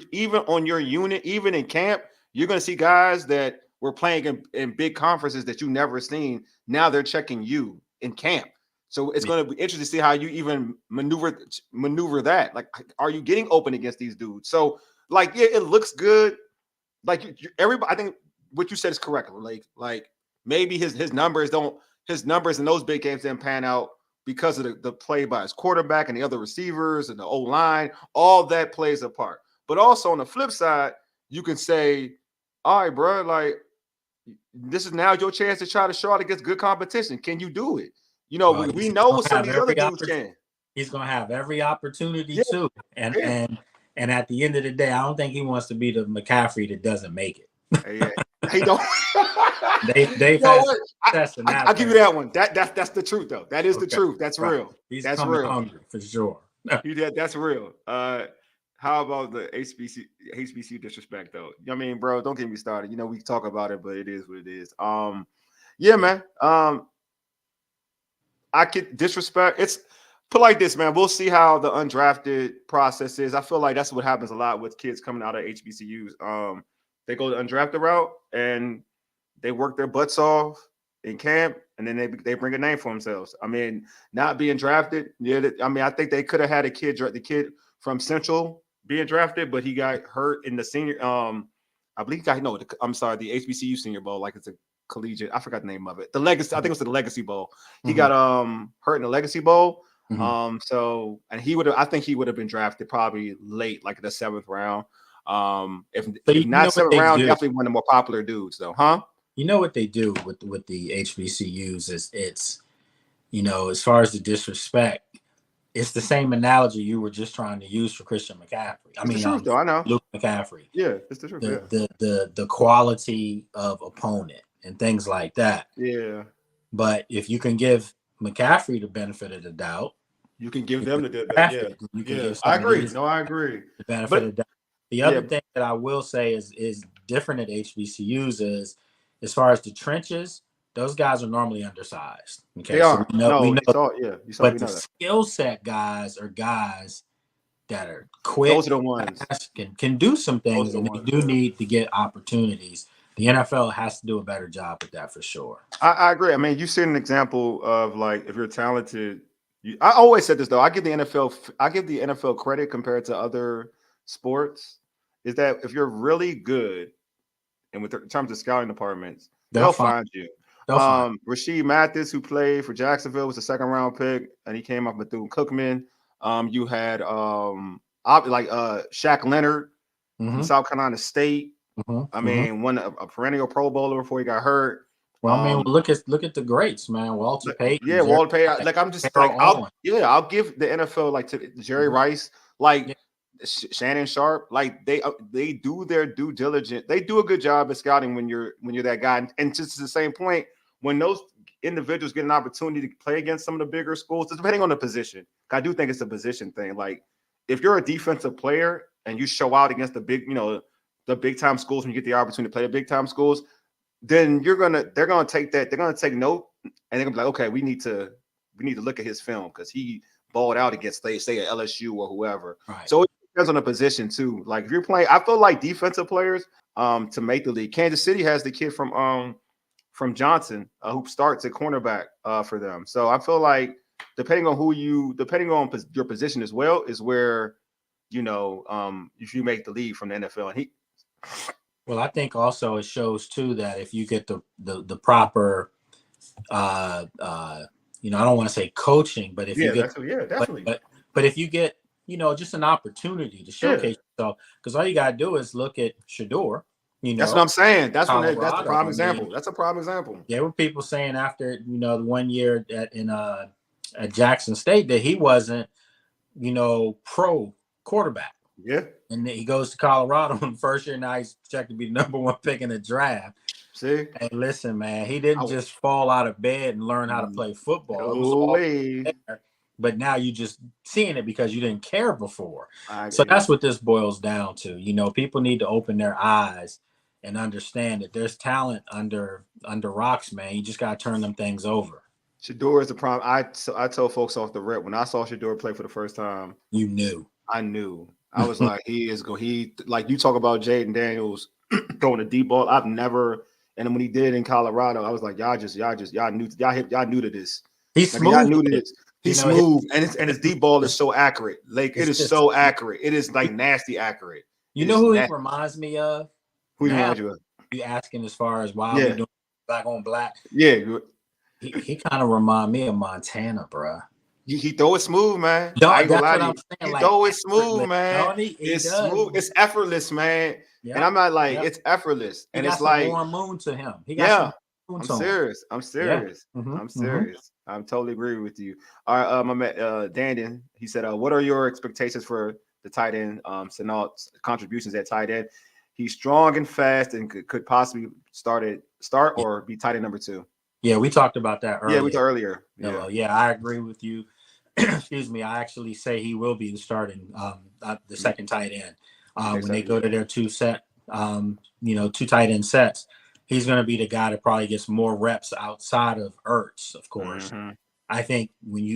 unit, even in camp, you're going to see guys that were playing in big conferences that you never seen. Now they're checking you in camp. So it's going to be interesting to see how you even maneuver that. Like, are you getting open against these dudes? So, like, yeah, it looks good. Like everybody, I think what you said is correct. Like maybe his numbers in those big games didn't pan out because of the play by his quarterback and the other receivers and the O-line. All that plays a part. But also on the flip side, you can say, all right, bro, like this is now your chance to try to show out against good competition. Can you do it? You know, we know some of these other dudes can. He's going to have every opportunity too. And at the end of the day, I don't think he wants to be the McCaffrey that doesn't make it. Yeah, he don't. They've had success in that. I'll give you that one. That's the truth, though. That is the truth. That's real. That's real. Hungry for sure. That's real. How about the HBCU disrespect, though? I mean, bro, don't get me started. You know, we talk about it, but it is what it is. Man. I could disrespect. It's put like this, man. We'll see how the undrafted process is. I feel like that's what happens a lot with kids coming out of HBCUs. They go the undrafted route and they work their butts off in camp, and then they bring a name for themselves. I mean, not being drafted. Yeah, I mean, I think they could have had the kid from Central being drafted, but he got hurt in the senior. I believe the HBCU Senior Bowl. Like it's a collegiate. I forgot the name of it. The Legacy. I think it was the Legacy Bowl. He got hurt in the Legacy Bowl. So and I think he would have been drafted probably late, like the 7th round. If not 7th round, definitely one of the more popular dudes, though, huh? You know what they do with the HBCUs is it's, you know, as far as the disrespect, it's the same analogy you were just trying to use for Christian McCaffrey. I mean, truth, though, I know Luke McCaffrey. Yeah, it's the truth. The quality of opponent and things like that. Yeah. But if you can give McCaffrey the benefit of the doubt, you can give them the benefit. Yeah. I agree. I agree. The benefit of the doubt. The other thing that I will say is different at HBCUs is as far as the trenches, those guys are normally undersized. Okay, they are. We know. But the skill set guys are guys that are quick. Those are the ones can do some things, and they do need to get opportunities. The NFL has to do a better job with that for sure. I agree. I mean, you see an example of like if you're talented. I always said this though. I give the NFL credit compared to other sports. Is that if you're really good, and in terms of scouting departments, they'll find you. Rasheed Mathis, who played for Jacksonville, was a 2nd round pick, and he came up with Bethune-Cookman. You had Shaq Leonard from South Carolina State. I mean, won a perennial Pro Bowler before he got hurt. Well, I mean, look at the greats, man. Walter Payton. Yeah, Walter Payton. Like I'm just like I'll give the NFL like to Jerry Rice, like Shannon Sharp. Like they do their due diligence. They do a good job at scouting when you're that guy. And just to the same point, when those individuals get an opportunity to play against some of the bigger schools, depending on the position, I do think it's a position thing. Like if you're a defensive player and you show out against the big, the big time schools, when you get the opportunity to play the big time schools, then they're gonna take that, they're gonna take note, and they're gonna be like, okay, we need to look at his film because he balled out against say at LSU or whoever. Right. So it depends on the position too. Like if you're playing, I feel like defensive players to make the league. Kansas City has the kid from Johnson who starts at cornerback for them. So I feel like depending on your position as well is where if you make the league from the NFL. And well, I think also it shows too that if you get the proper I don't want to say coaching, but if you get definitely. But if you get, just an opportunity to showcase yourself, because all you gotta do is look at Shador. That's what I'm saying. That's Colorado, that's the prime example. That's a prime example. There were people saying after the 1 year at Jackson State that he wasn't pro quarterback. Yeah. And then he goes to Colorado in the first year. Now he's checked to be the number one pick in the draft. See? Hey, listen, man, he didn't just fall out of bed and learn how to play football. It was all there, but now you just seeing it because you didn't care before. So that's what this boils down to. People need to open their eyes and understand that there's talent under rocks, man. You just got to turn them things over. Shador is the prime. I told folks off the rip when I saw Shador play for the first time. You knew. I knew. I was like, like you talk about Jaden Daniels throwing a deep ball. I've never, and when he did in Colorado, I was like, y'all knew to this. He's like, smooth. Y'all knew to this. He's smooth, and his deep ball is so accurate. Like it is so accurate. It is like nasty accurate. You know who he reminds me of? Who reminds you of? You asking as far as why we doing black on black? Yeah. He kind of remind me of Montana, bro. He throw it smooth, man. That's what I'm saying. He throw it smooth, man. It's smooth. It's effortless, man. Yep. And I'm not like it's effortless. And it's like warm moon to him. He got I'm serious. I'm serious. Yeah. Mm-hmm. I'm serious. I'm totally agree with you. All right, my man, Daniel, he said, what are your expectations for the tight end? Senat's contributions at tight end. He's strong and fast and could possibly start or be tight end number 2. Yeah, we talked about that earlier. Yeah, we talked earlier. Yeah, I agree with you. Excuse me. I actually say he will be the starting, the second tight end. When they go to their two tight end sets, he's going to be the guy that probably gets more reps outside of Ertz, of course. Mm-hmm. I think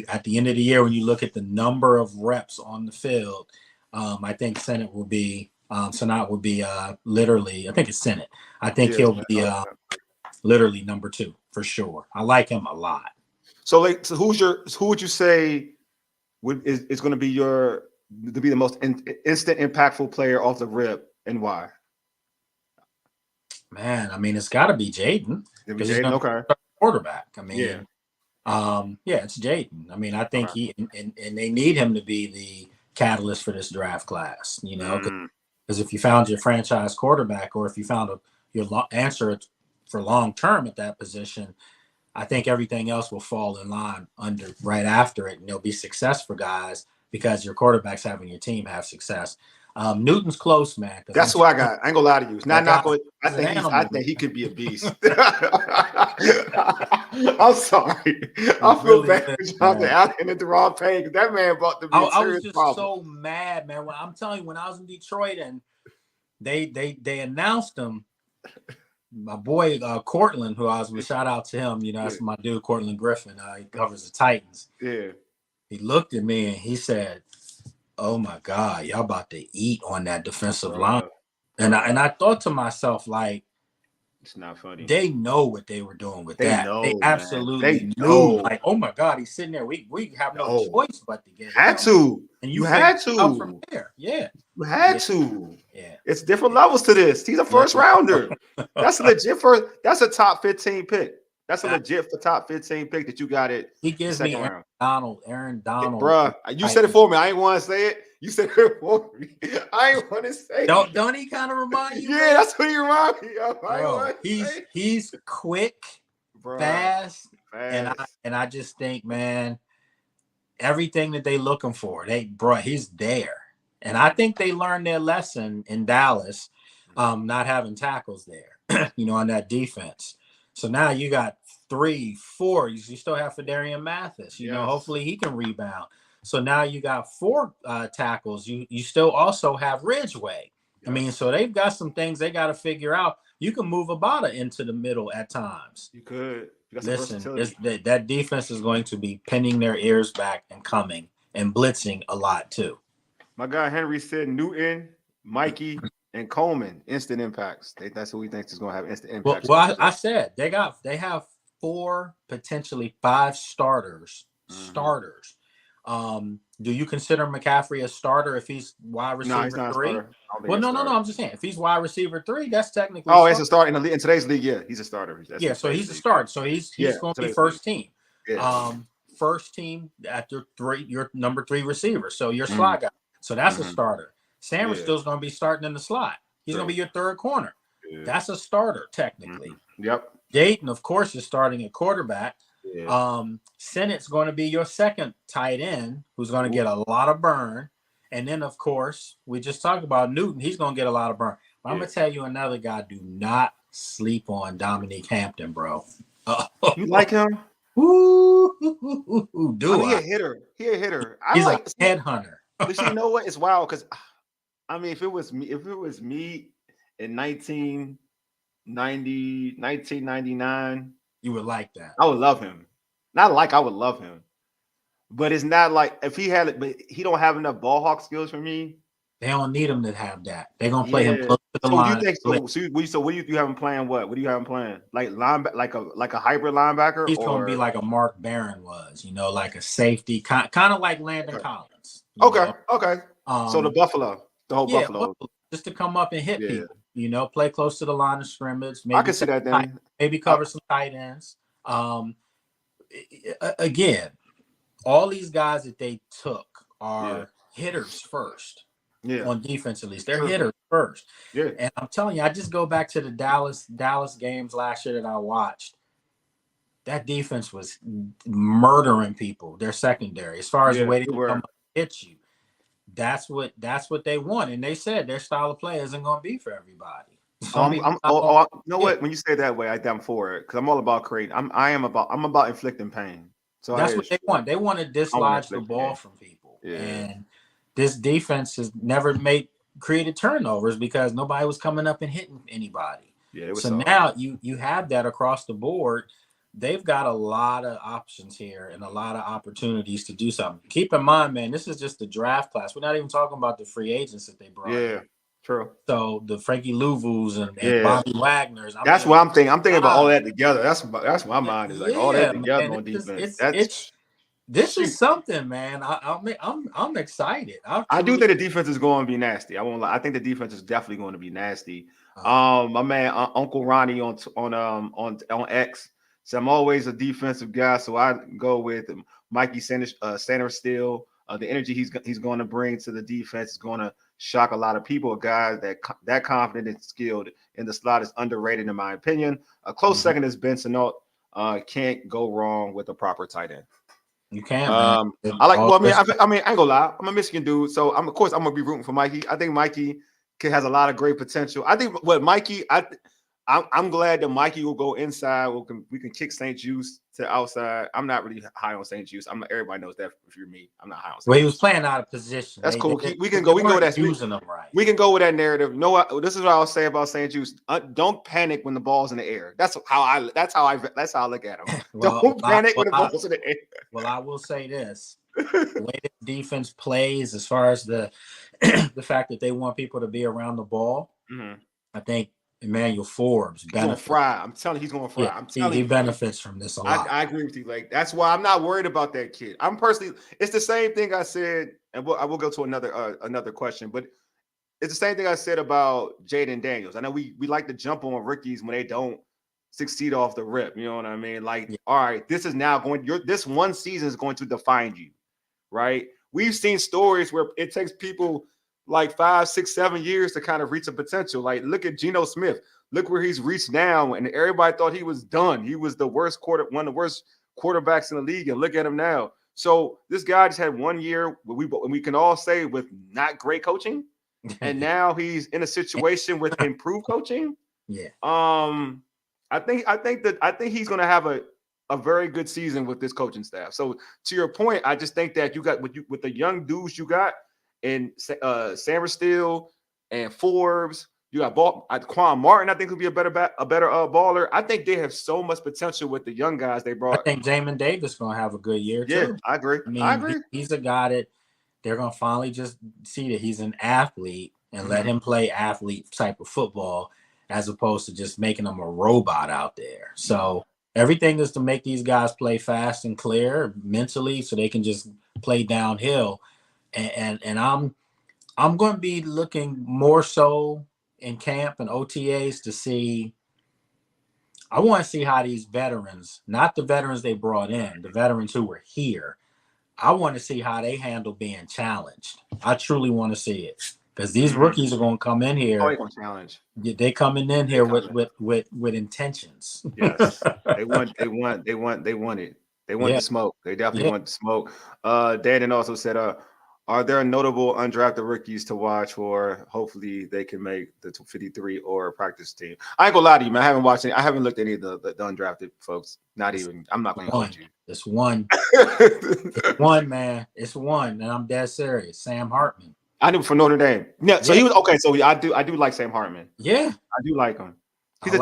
at the end of the year, when you look at the number of reps on the field, I think Senat will be literally, I think it's Senat. I think he'll be literally number 2 for sure. I like him a lot. So who would you say is going to be the most instant impactful player off the rip and why? Man, I mean, it's got to be Jaden. Okay. Quarterback. I mean, it's Jaden. I mean, I think he and they need him to be the catalyst for this draft class. Because if you found your franchise quarterback, or if you found your answer for long term at that position, I think everything else will fall in line right after it, and there'll be success for guys because your quarterback's having your team have success. Newton's close, man. That's who I got. I ain't gonna lie to you. It's not good. I think he could be a beast. I'm sorry. I feel bad for Jonathan out in the wrong page because that man brought the serious I was just problem. So mad, man. When I'm telling you, when I was in Detroit and they announced him, my boy Cortland, who I was with, shout out to him. That's my dude, Cortland Griffin. He covers the Titans. Yeah. He looked at me and he said, "Oh my God, y'all about to eat on that defensive line." And I thought to myself, like, it's not funny. They know what they were doing with that. They absolutely know. Like, oh my God, he's sitting there. We have no choice but to get had to. And you had to from there. Yeah. You had to. Yeah. It's different levels to this. He's a first rounder. That's a legit that's a top 15 pick. That's a legit top 15 pick that you got it. He gives me Aaron Donald. Bruh, you said it for me. I ain't want to say it. You said it for me. I ain't want to say it. Don't he kind of remind you? Yeah, that's what he reminds me of. Bro, he's quick, fast, and I just think, man, everything that they looking for, he's there. And I think they learned their lesson in Dallas, not having tackles there, on that defense. So now you got 3, 4. You still have Fedarian Mathis. Hopefully he can rebound. So now you got 4 tackles. You still also have Ridgeway. I mean, so they've got some things they got to figure out. You can move Abada into the middle at times. You could. You got some Listen, versatility. that defense is going to be pinning their ears back and coming and blitzing a lot too. My guy Henry said Newton, Mikey, and Coleman instant impacts. That's who he thinks is going to have instant impacts. Well, I said they have 4, potentially 5 starters. Starters. Do you consider McCaffrey a starter if he's wide receiver no, he's not 3? Well, no. I'm just saying if he's wide receiver 3, that's technically. Oh, it's a start in today's league. Yeah, he's a starter. So he's a starter. So he's going to be first team. Yeah. First team at your number 3 receiver. So your slot guy. So that's a starter. Sanders still's going to be starting in the slot. He's going to be your third corner. Yeah. That's a starter technically. Yep. Dayton, of course, is starting at quarterback. Yeah. Sennett's going to be your second tight end, who's going to get a lot of burn. And then, of course, we just talked about Newton. He's going to get a lot of burn. But I'm going to tell you another guy, do not sleep on Dominique Hampton, bro. You like him? Ooh, he a hitter. He's like a headhunter. But you know what? It's wild because, I mean, if it was me in 1999, you would like that. I would love him. Not like I would love him, but it's not like if he had it, but he don't have enough ball hawk skills for me. They don't need him to have that. They're gonna play him close to the line. You think so? What do you have him playing? What do you have him playing? Like like a hybrid linebacker? He's gonna be like a Mark Barron was, like a safety, kind of like Landon Collins. Okay. So the whole Buffalo, just to come up and hit people. Play close to the line of scrimmage. Maybe I can see that then. Maybe cover some tight ends. Again, all these guys that they took are hitters first. Yeah. On defense, at least they're hitters first. Yeah. And I'm telling you, I just go back to the Dallas games last year that I watched. That defense was murdering people. Their secondary, as far as the way they come up and hit you. That's what they want, and they said their style of play isn't going to be for everybody. You know what? When you say that way, I'm for it because I'm all about creating. I'm about inflicting pain. So that's what they want. They want to dislodge the ball from people. Yeah. And this defense has never created turnovers because nobody was coming up and hitting anybody. Yeah. So now you have that across the board. They've got a lot of options here and a lot of opportunities to do something. Keep in mind, man, this is just the draft class. We're not even talking about the free agents that they brought. Yeah, true. So the Frankie Louvous and Bobby Wagners. That's what I'm thinking. I'm thinking about all that together. That's my mind is like all that together on defense. This is something, man. I'm excited. I do think the defense is going to be nasty. I won't lie. I think the defense is definitely going to be nasty. My man, Uncle Ronnie on X. So I'm always a defensive guy, so I go with Mikey Sanders still. The energy he's going to bring to the defense is going to shock a lot of people. A guy that confident and skilled in the slot is underrated, in my opinion. A close second is Ben Sinnott. Can't go wrong with a proper tight end. You can't. I like. Well, I mean, I ain't gonna lie. I'm a Michigan dude, so of course I'm gonna be rooting for Mikey. I think Mikey has a lot of great potential. I think Mikey. I'm glad that Mikey will go inside. We can kick St. Juice to outside. I'm not really high on St. Juice. Everybody knows that if you're me. I'm not high on St. Well, he was playing out of position. That's cool. We can go that using them right. We can go with that narrative. No, this is what I'll say about St. Juice. Don't panic when the ball's in the air. That's how I look at him. Don't panic when the ball's in the air. Well, I will say this. The way the defense plays, as far as the fact that they want people to be around the ball, I think Emmanuel Forbes benefits. I'm telling you, he's going to fry. I'm telling you, he benefits from this a lot. I agree with you. Like that's why I'm not worried about that kid. I'm personally. It's the same thing I said, and I will go to another question, but it's the same thing I said about Jaden Daniels. I know we like to jump on rookies when they don't succeed off the rip. You know what I mean? Like, all right, this is now this one season is going to define you, right? We've seen stories where it takes people like 5, 6, 7 years to kind of reach a potential. Like, look at Geno Smith. Look where he's reached now, and everybody thought he was done. He was one of the worst quarterbacks in the league, and look at him now. So this guy just had 1 year. We can all say with not great coaching, and now he's in a situation with improved coaching. Yeah. I think he's going to have a very good season with this coaching staff. So to your point, I just think that you got with the young dudes you got. And Sanders Steele, and Forbes. You got Quan Martin. I think will be a better baller. I think they have so much potential with the young guys they I brought. think Jamin Davis gonna have a good year Yeah, too. I agree. I mean, he's a guy that they're gonna finally just see that he's an athlete and let him play athlete type of football as opposed to just making him a robot out there. So everything is to make these guys play fast and clear mentally, so they can just play downhill. And I'm going to be looking more so in camp and OTAs to see. I want to see how these veterans, not the veterans they brought in, the veterans who were here, I want to see how they handle being challenged. I truly want to see it because these rookies are going to come in here. Oh, they're going to challenge. They coming in here with intentions. Yes, they want it. They want the smoke. They definitely want the smoke. Dan also said, are there notable undrafted rookies to watch for? Hopefully they can make the 53 or practice team. I ain't gonna lie to you, man. I haven't watched any. I haven't looked at any of the undrafted folks. Not even. I'm not gonna hold you. It's one. One, man. It's one, and I'm dead serious. Sam Hartman. I knew for Notre Dame. Yeah. So he was okay. So I do like Sam Hartman. Yeah, I do like him. He was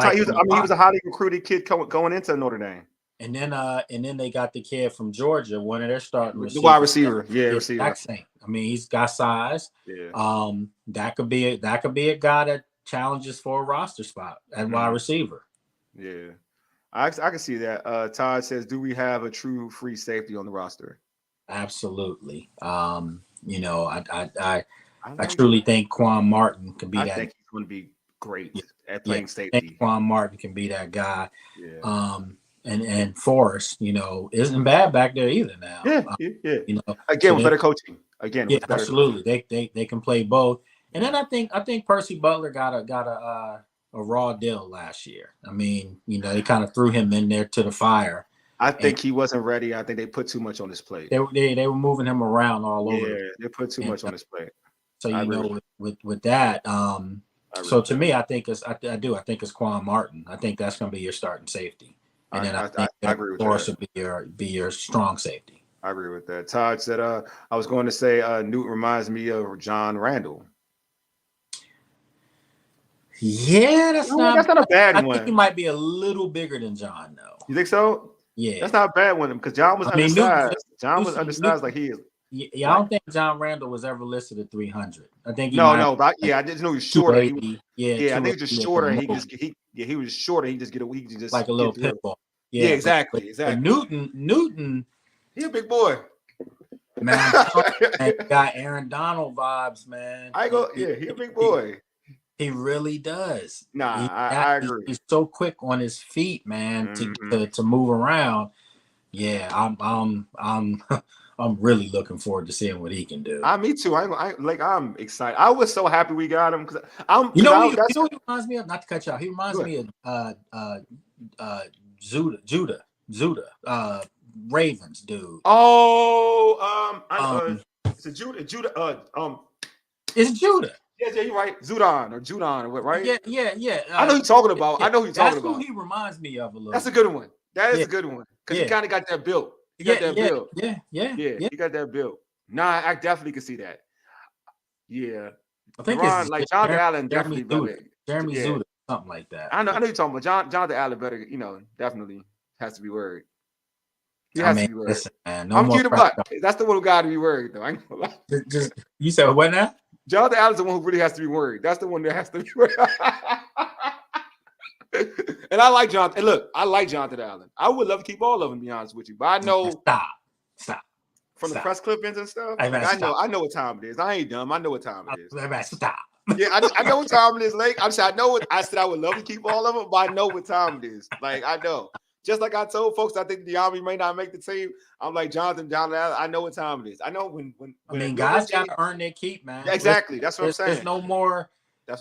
a highly recruited kid going into Notre Dame. And then they got the kid from Georgia, one of their starting receivers. The wide receiver. Yeah, receiver. I mean, he's got size. Yeah. That could be a guy that challenges for a roster spot at wide receiver. Yeah. I can see that. Todd says, do we have a true free safety on the roster? Absolutely. I truly think Quan Martin can be that. I think he's going to be great at playing safety. I think Quan Martin can be that guy. Yeah. And Forrest, isn't bad back there either now. Yeah. Again, with better coaching. Absolutely. They can play both. And then I think Percy Butler got a raw deal last year. I mean, they kind of threw him in there to the fire. I think he wasn't ready. I think they put too much on his plate. They were moving him around all over. Yeah, they put too much on his plate. So with that, so to me, I think it's Quan Martin. I think that's going to be your starting safety. And then I think agree with Forrest that. would be your strong safety. I agree with that. Todd said, I was going to say Newt reminds me of John Randall. Yeah, that's not a bad one. I think he might be a little bigger than John, though. You think so? Yeah. That's not a bad one because John was undersized. John was undersized like he is. Yeah, I don't think John Randall was ever listed at 300. I think I just know he was shorter. I think he was just shorter. He was shorter. He just like a little pit bull. Yeah, exactly. But Newton, he a big boy. Man, got Aaron Donald vibes, man. He a big boy. He really does. I agree. He's so quick on his feet, man, to move around. Yeah, I'm really looking forward to seeing what he can do. Me too. I'm excited. I was so happy we got him because he reminds me of. Not to cut you out. He reminds me of Judah, Ravens dude. It's Judah. It's Judah. Yeah, you're right. Judon or what, right? Yeah. I know who you're talking about. That's who he reminds me of a little. That's a good one. That is a good one because he kind of got that built. He got that built. Yeah. He got that built. Nah, I definitely can see that. Yeah, I think it's like Jonathan Allen definitely better. Jeremy Zuda, something like that. I know you're talking about Jonathan Allen better. Definitely has to be worried. He has to be worried. Listen, man, I'm Cutie Buck. That's the one who got to be worried, though. I ain't gonna lie. You said what now? Jonathan Allen's the one who really has to be worried. That's the one that has to be worried. And I like Jonathan. And look, I like Jonathan Allen. I would love to keep all of them, to be honest with you. But I know. Stop. From the press clippings and stuff. I know what time it is. I ain't dumb. I know what time it is. Stop. Yeah, I know what time it is, Lake. I said I would love to keep all of them, but I know what time it is. Like, I know. Just like I told folks, I think the Army may not make the team. I'm like, Jonathan Allen, I know what time it is. I know when guys got to earn their keep, man. Yeah, exactly. That's what I'm saying. There's no more.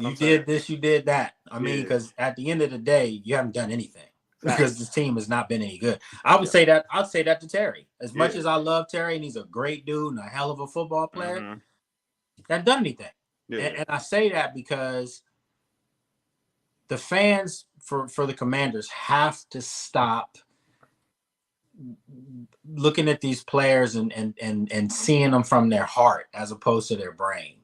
You did this, you did that. I mean, because at the end of the day, you haven't done anything because the team has not been any good. I would say that. I'd say that to Terry. As much as I love Terry, and he's a great dude and a hell of a football player, hasn't done anything. Yeah. And I say that because the fans for the Commanders have to stop looking at these players and seeing them from their heart as opposed to their brain.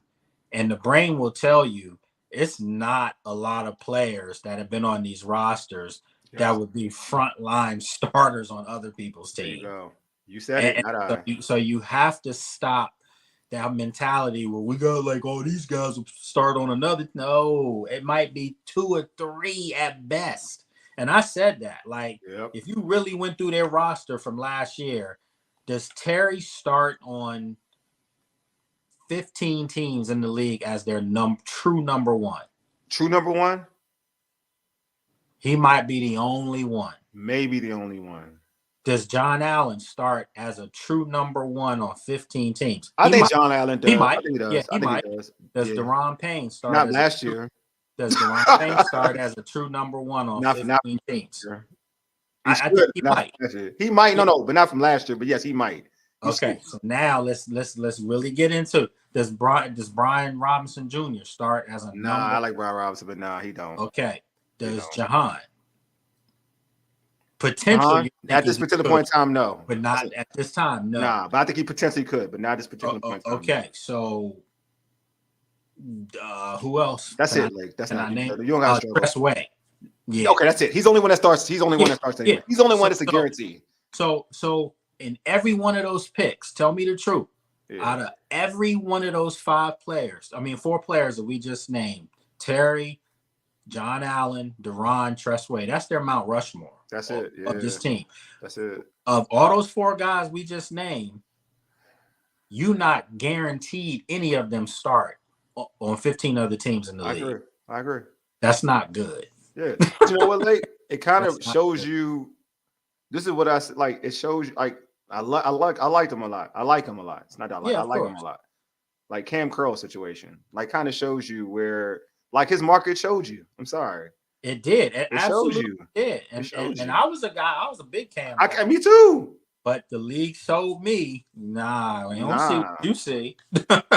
And the brain will tell you it's not a lot of players that have been on these rosters that would be frontline starters on other people's There you team. go. You said it, not I. So you have to stop that mentality where we got like, oh, these guys will start on another. No, it might be 2 or 3 at best. And I said that. Like, if you really went through their roster from last year, does Terry start on 15 teams in the league as their true number one? True number one? He might be the only one. Maybe the only one. Does John Allen start as a true number one on 15 teams? I think John Allen does. He might. I think he does. Yeah, he might. He does. Does Deron Payne start? Not last year. Does Deron Payne start as a true number one on 15 teams? I think he might. He might. No, but not from last year. But yes, he might. Okay, so now let's really get into, does Brian Robinson Jr. start as a number? I like Brian Robinson, but he don't. Okay, does Jahan potentially at this particular point in time? No, but not at this time. No, but I think he potentially could, but not at this particular point in time. Okay, so who else? That's it. Like that's not name. You don't got to Tress Way. Yeah. Okay, that's it. He's the only one that starts. He's the only one that starts. Anyway. He's the only one that's a guarantee. So in every one of those picks, tell me the truth. Out of every one of those 4 players that we just named, Terry, John Allen, Deron, Tress Way, that's their Mount Rushmore. That's it. Of this team. That's it. Of all those 4 guys we just named, you not guaranteed any of them start on 15 other teams in the league. I agree. That's not good. Yeah. But you know what, Lake? It kind of shows you. This is what I like. It shows you, like, I like him a lot. I like him a lot. It's not that I like him a lot. Like Cam Curl situation. Like kind of shows you where, like, his market showed you. I'm sorry. It did. It absolutely did. And I was a big Cam. Me too. But the league showed me, we don't see what you see.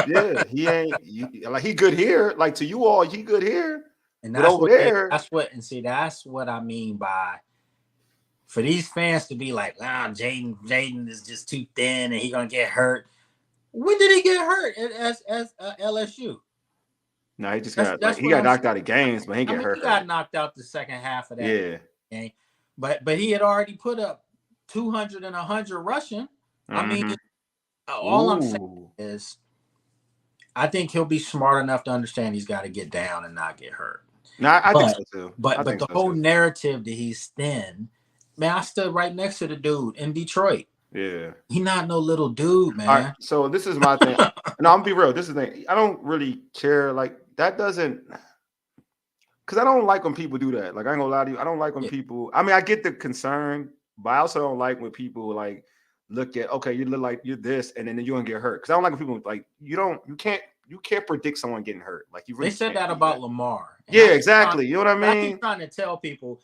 Yeah, he ain't like he good here. Like to you all, he good here. And that's over there. That's what I mean by, for these fans to be like, Jaden is just too thin and he gonna get hurt. When did he get hurt as LSU? No, he just got knocked out of games, but he got hurt. He got knocked out the second half of that game. But he had already put up 200 and 100 rushing. Mm-hmm. I mean, all I'm saying is, I think he'll be smart enough to understand he's got to get down and not get hurt. No, I think so too. But the whole narrative that he's thin, man, I stood right next to the dude in Detroit. Yeah. He not no little dude, man. All right, so this is my thing. No, I'm gonna be real. This is the thing. I don't really care. Like, that doesn't, because I don't like when people do that. Like, I ain't gonna lie to you. I don't like when people, I mean, I get the concern, but I also don't like when people like look at, okay, you look like you're this, and then you're gonna get hurt. Because I don't like when people like, you can't predict someone getting hurt. Like, you really they said that about Lamar. And yeah, exactly. You know what I mean? I keep trying to tell people,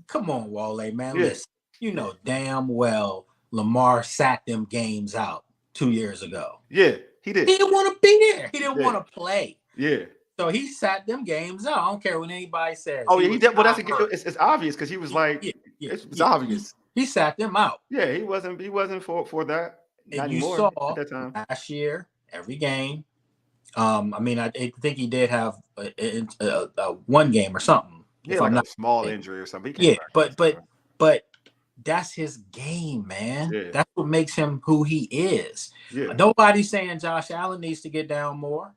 come on, Wole, man. Yeah. Listen, you know damn well Lamar sat them games out 2 years ago. Yeah, he did. He didn't want to be there. He didn't want to play. Yeah. So he sat them games out. I don't care what anybody says. Oh, yeah, he did. Well, it's obvious because he was like, it's obvious. He sat them out. Yeah, he wasn't for that. And you saw at that time. Last year, every game. I mean, I think he did have a one game or something. Yeah, like a small injury or something. Yeah, but that's his game, man. Yeah. That's what makes him who he is. Yeah. Nobody's saying Josh Allen needs to get down more.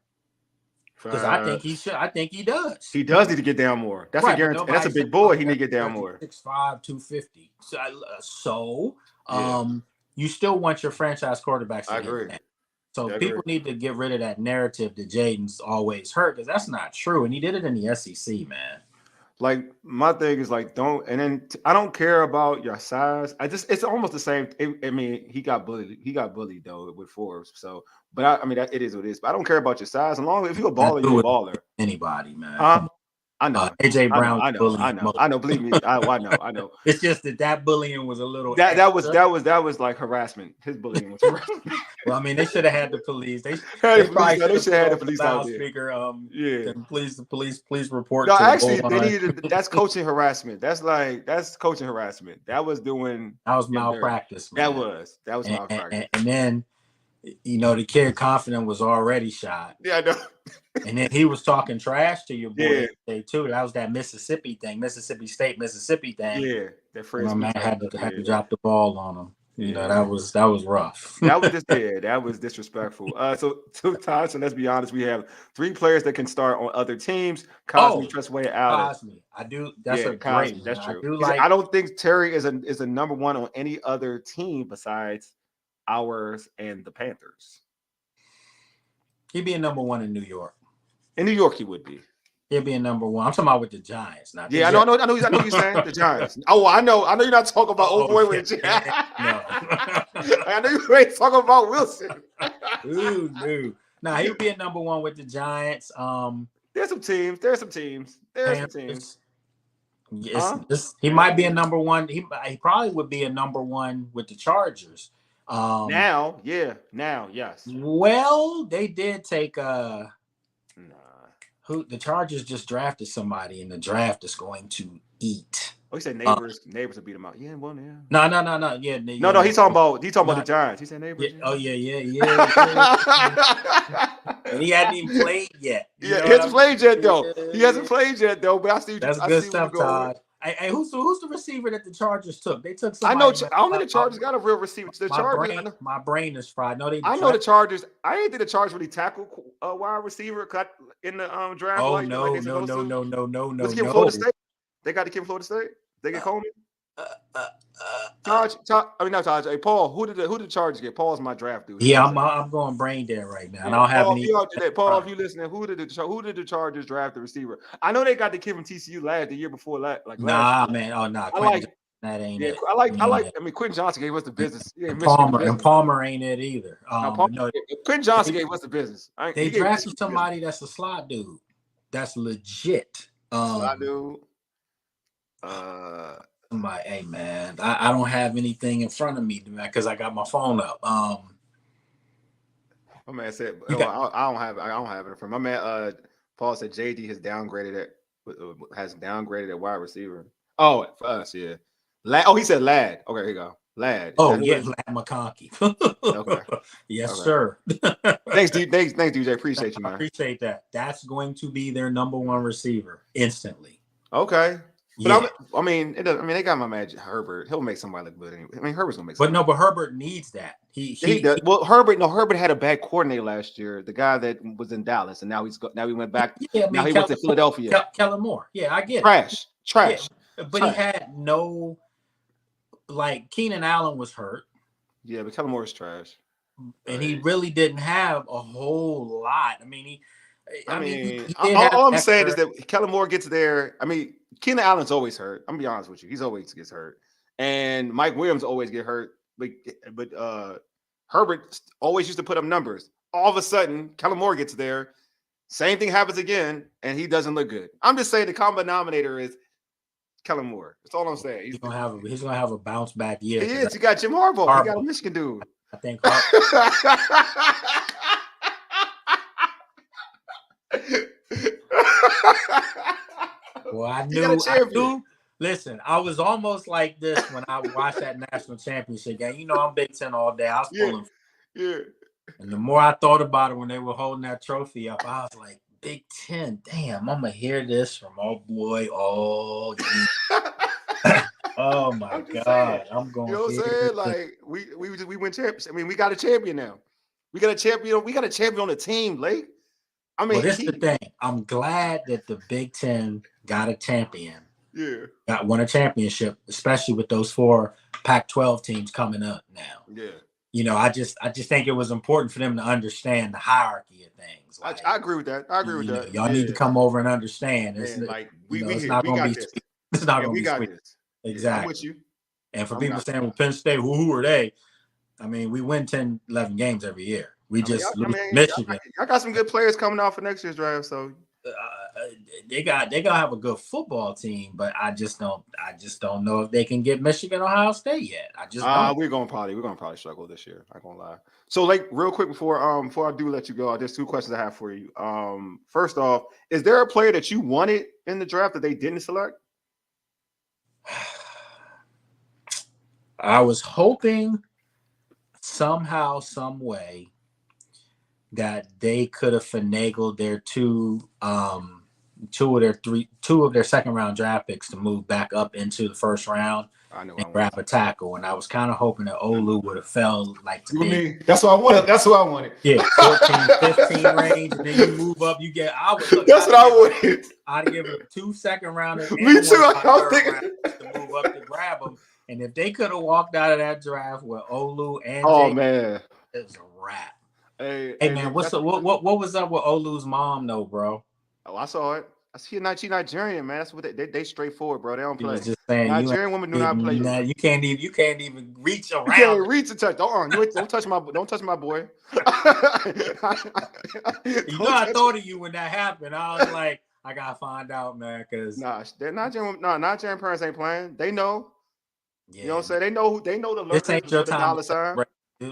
Because I think he should. I think he does. He does need to get down more. That's a guarantee. That's a big boy. He need to get down more. 6'5", 250. So you still want your franchise quarterbacks to get that. So people need to get rid of that narrative that Jaden's always hurt, because that's not true. And he did it in the SEC, man. Like, my thing is like, I don't care about your size. It's almost the same. I mean, he got bullied. He got bullied though with Forbes. So, but I mean, it is what it is. But I don't care about your size. As long as if you're a baller, you're a baller. Anybody, man. I know. AJ Brown. I know. Believe me. I know. It's just that bullying was a little. That was like harassment. His bullying was harassment. Well, I mean, they should have had the police. They should have had the police out there. Speaker, please report. No, actually, they needed. That's coaching harassment. That's coaching harassment. That was malpractice. Man. That was malpractice. And then The kid confident was already shot. Yeah, I know. And then he was talking trash to your boy Yeah. too. That was that Mississippi thing, Mississippi State, Mississippi thing. Yeah, that My Fred man Smith had to drop the ball on him. Yeah. That was rough. That was disrespectful. So Todd, so let's be honest. We have 3 players that can start on other teams. Cosme, Tressway, Allen. Cosme. I do. That's a Cosme, great. that's Man. true. I don't think Terry is a number 1 on any other team besides ours and the Panthers. He'd be a number 1 in New York. In New York, he would be. He'd be a number 1. I'm talking about with the Giants. Not I know you're saying the Giants. Oh, I know you're not talking about boy with the Giants. No. I know you ain't talking about Wilson. Ooh. Nah, he'd be a number 1 with the Giants. There's some teams. Yes, he might be a number 1. He probably would be a number 1 with the Chargers. Yes. Well, they did take who the Chargers just drafted somebody in the draft that's going to eat. Oh, he said neighbors will beat him out. Yeah. No. Yeah. No, he's talking about the Giants. He said neighbors. Yeah. Oh, yeah. And he hadn't even played yet. He hasn't played yet though. But I see that's good stuff, Todd. Hey, who's the receiver that the Chargers took? They took somebody. I don't think the Chargers got a real receiver. My brain is fried. No, I know the Chargers. I didn't think the Chargers really tackled a wide receiver in the draft. Oh, no. Was he in Florida State? They got the kid in Florida State. They get Coleman. Todd. I mean, not Todd. Hey, Paul. Who did the Chargers get? Paul's my draft dude. Yeah, I'm going brain dead right now. I don't have any. Paul, if you listening, who did the Chargers draft the receiver? I know they got the kid from TCU the year before last. Man. Oh no. That ain't it. I like. I mean, Quentin Johnson gave us the business. Palmer ain't it either. Quentin Johnson gave us the business. They drafted somebody that's a slot dude. That's legit. Slot dude. Somebody, hey man, I don't have anything in front of me, man, because I got my phone up. My man said, I don't have it in front. My man, Paul said JD has downgraded at wide receiver. Oh, for us, yeah. He said Ladd. Okay, here you go. Ladd. Lad McConkey. Okay. Yes, sir. Thanks, DJ. Appreciate you, man. I appreciate that. That's going to be their number 1 receiver instantly. Okay. But they got my man Herbert. He'll make somebody look good anyway. I mean, Herbert's gonna make. But Herbert needs that. He does. Well, Herbert had a bad coordinator last year. The guy that was in Dallas, and now he went back. He went to Philadelphia. Kellen Moore. Yeah, I get it. Trash. Yeah, but he had no. Like Keenan Allen was hurt. Yeah, but Kellen Moore is trash. And he really didn't have a whole lot. I mean, all I'm saying is that Kellen Moore gets there. I mean, Keenan Allen's always hurt. I'm gonna be honest with you. He's always gets hurt. And Mike Williams always get hurt. But Herbert always used to put up numbers. All of a sudden, Kellen Moore gets there. Same thing happens again, and he doesn't look good. I'm just saying the common denominator is Kellen Moore. That's all I'm saying. He's gonna have a bounce back year. He is. You got Jim Harbaugh. You got a Michigan dude. I think. Well, I knew. Listen, I was almost like this when I watched that national championship game. I'm Big Ten all day. I was pulling. Yeah. And the more I thought about it when they were holding that trophy up, I was like, Big Ten, damn, I'm gonna hear this from old boy all year. Oh my God, saying. I'm going. You know what I'm saying? Like we win champions. I mean, we got a champion now. We got a champion. We got a champion on the team, Lake. I mean, this is the thing. I'm glad that the Big Ten got a champion. Yeah, won a championship, especially with those 4 Pac-12 teams coming up now. Yeah. I just think it was important for them to understand the hierarchy of things. Like, I agree with that. Y'all need to come over and understand. It's not going to be. It's not going to be sweet. This. Exactly. I'm with you. And for people saying, well, Penn State, who are they? I mean, we win 10, 11 games every year. We lose Michigan. I got some good players coming out for next year's draft, so they gotta have a good football team, but I just don't know if they can get Michigan, Ohio State yet. I just don't. We're gonna probably struggle this year. I'm not gonna lie. So, like, real quick before I do let you go, there's 2 questions I have for you. First off, is there a player that you wanted in the draft that they didn't select? I was hoping somehow, some way, that they could have finagled their two of their second round draft picks to move back up into the first round I know and I want. grab a tackle. And I was kind of hoping that Olu would have fell like to You and me. me. That's what I wanted. That's what I wanted. Yeah, 14, 15 range, and then you move up. You get. I would look. That's what I wanted. I'd give it 2 second rounders Me and too. one I was third thinking. round to move up to grab them. And if they could have walked out of that draft with Olu and Oh Jake, man, it's a wrap. hey Man, what was up with Olu's mom though, bro? Oh, I saw it. I see she Nigerian, man. That's what they straightouforward, bro. They don't He play. was just saying Nigerian women do not play. you can't even reach around. You can't reach the touch. Don't touch my boy. You know, I thought of you when that happened. I was like, I gotta find out, man, because they're Nigerian. No, Nigerian parents ain't playing. They know. yeah, You know what I'm saying? They know the this ain't lurkers your with the time. dollar sign.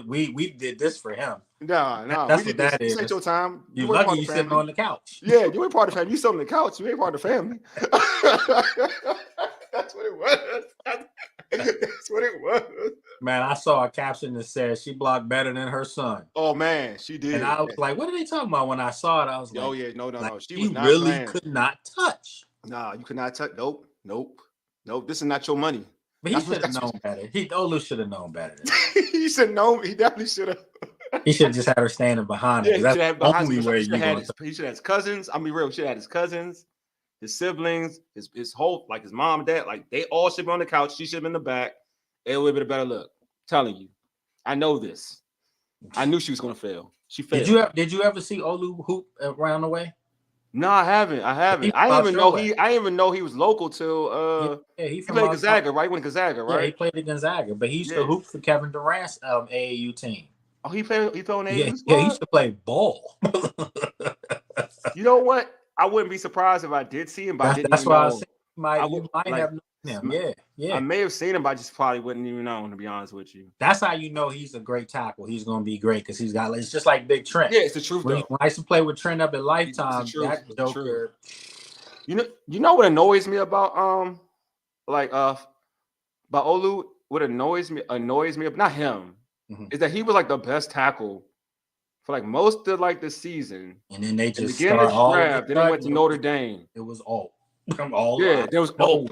We did this for him. No, that's we what did this. that is. This ain't your time. You lucky you sitting on the couch. Yeah, you ain't part of the family. You sitting on the couch. You ain't part of the family. That's what it was. That's what it was. Man, I saw a caption that said she blocked better than her son. Oh man, she did. And I was like, what are they talking about? When I saw it, I was like, oh yeah, no. She was not really playing. could not touch. Nah, you could not touch. Nope. This is not your money. But he should have known better. Olu should have known better. He should know. He definitely should have. He should have just had her standing behind him. Yeah, that's the only way you going to. He should have his cousins. I mean, real. He should have his cousins, his siblings, his whole, like his mom and dad. Like they all should be on the couch. She should have been in the back. It would have been a better look. I'm telling you, I know this. I knew she was going to fail. She failed. Did you ever see Olu hoop around the way? No, I haven't. I didn't even know he was local till he played Gonzaga, right? Went Gonzaga, right? Yeah, he played at Gonzaga, but he used to hoop for Kevin Durant's AAU team. Oh, he played on AAU squad? Yeah, he used to play ball. You know what? I wouldn't be surprised if I did see him, but I didn't that's even why know. I said you might have known him. Yeah. I may have seen him, but I just probably wouldn't even know, to be honest with you. That's how you know he's a great tackle. He's going to be great because he's got. It's just like Big Trent. Yeah, it's the truth. When I used to play with Trent up at Lifetime, that joker. You know what annoys me about about Olu? What annoys me, not him, is that he was like the best tackle for like most of like the season, and then they just began the draft. Then they went to Notre Dame. It was all there was all.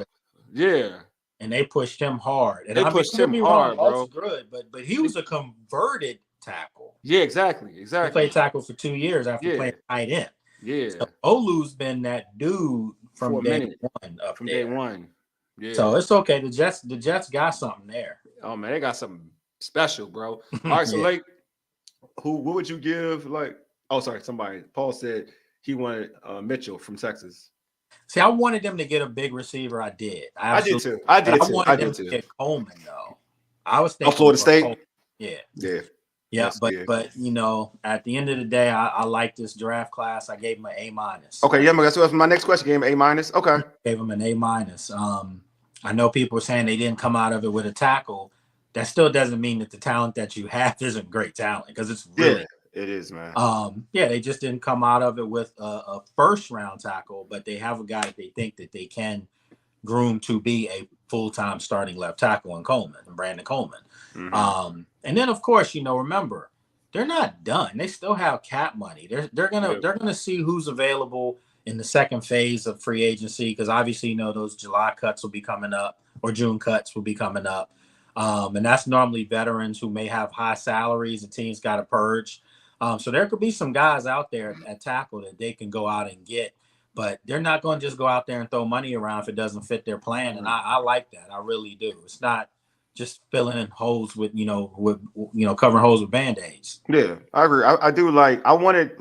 Yeah. And they pushed him hard. And they pushed him hard, bro. Good, but he was a converted tackle. Yeah, exactly. He played tackle for 2 years after playing tight end. Yeah. So Olu's been that dude from day one. Yeah. So it's okay. The Jets got something there. Oh man, they got something special, bro. All right, so like, what would you give? Like, oh, sorry, Paul said he wanted Mitchell from Texas. See, I wanted them to get a big receiver. I did. I did too. I wanted them to get Coleman though. I was thinking Florida State. Coleman. Yeah. But you know, at the end of the day, I like this draft class. I gave him an A-. Okay, yeah, so my next question gave him A-. Okay. Gave him an A-. I know people were saying they didn't come out of it with a tackle. That still doesn't mean that the talent that you have isn't great talent, because it's really it is, man. They just didn't come out of it with a first round tackle, but they have a guy that they think that they can groom to be a full-time starting left tackle in Brandon Coleman. Mm-hmm. And then of course, remember, they're not done. They still have cap money. They're gonna see who's available in the second phase of free agency, because obviously those July cuts will be coming up, or June cuts will be coming up. And that's normally veterans who may have high salaries and teams got to purge. So there could be some guys out there at tackle that they can go out and get, but they're not going to just go out there and throw money around if it doesn't fit their plan. And I like that. I really do. It's not just filling in holes with covering holes with Band-Aids. Yeah, I agree. I do like. I wanted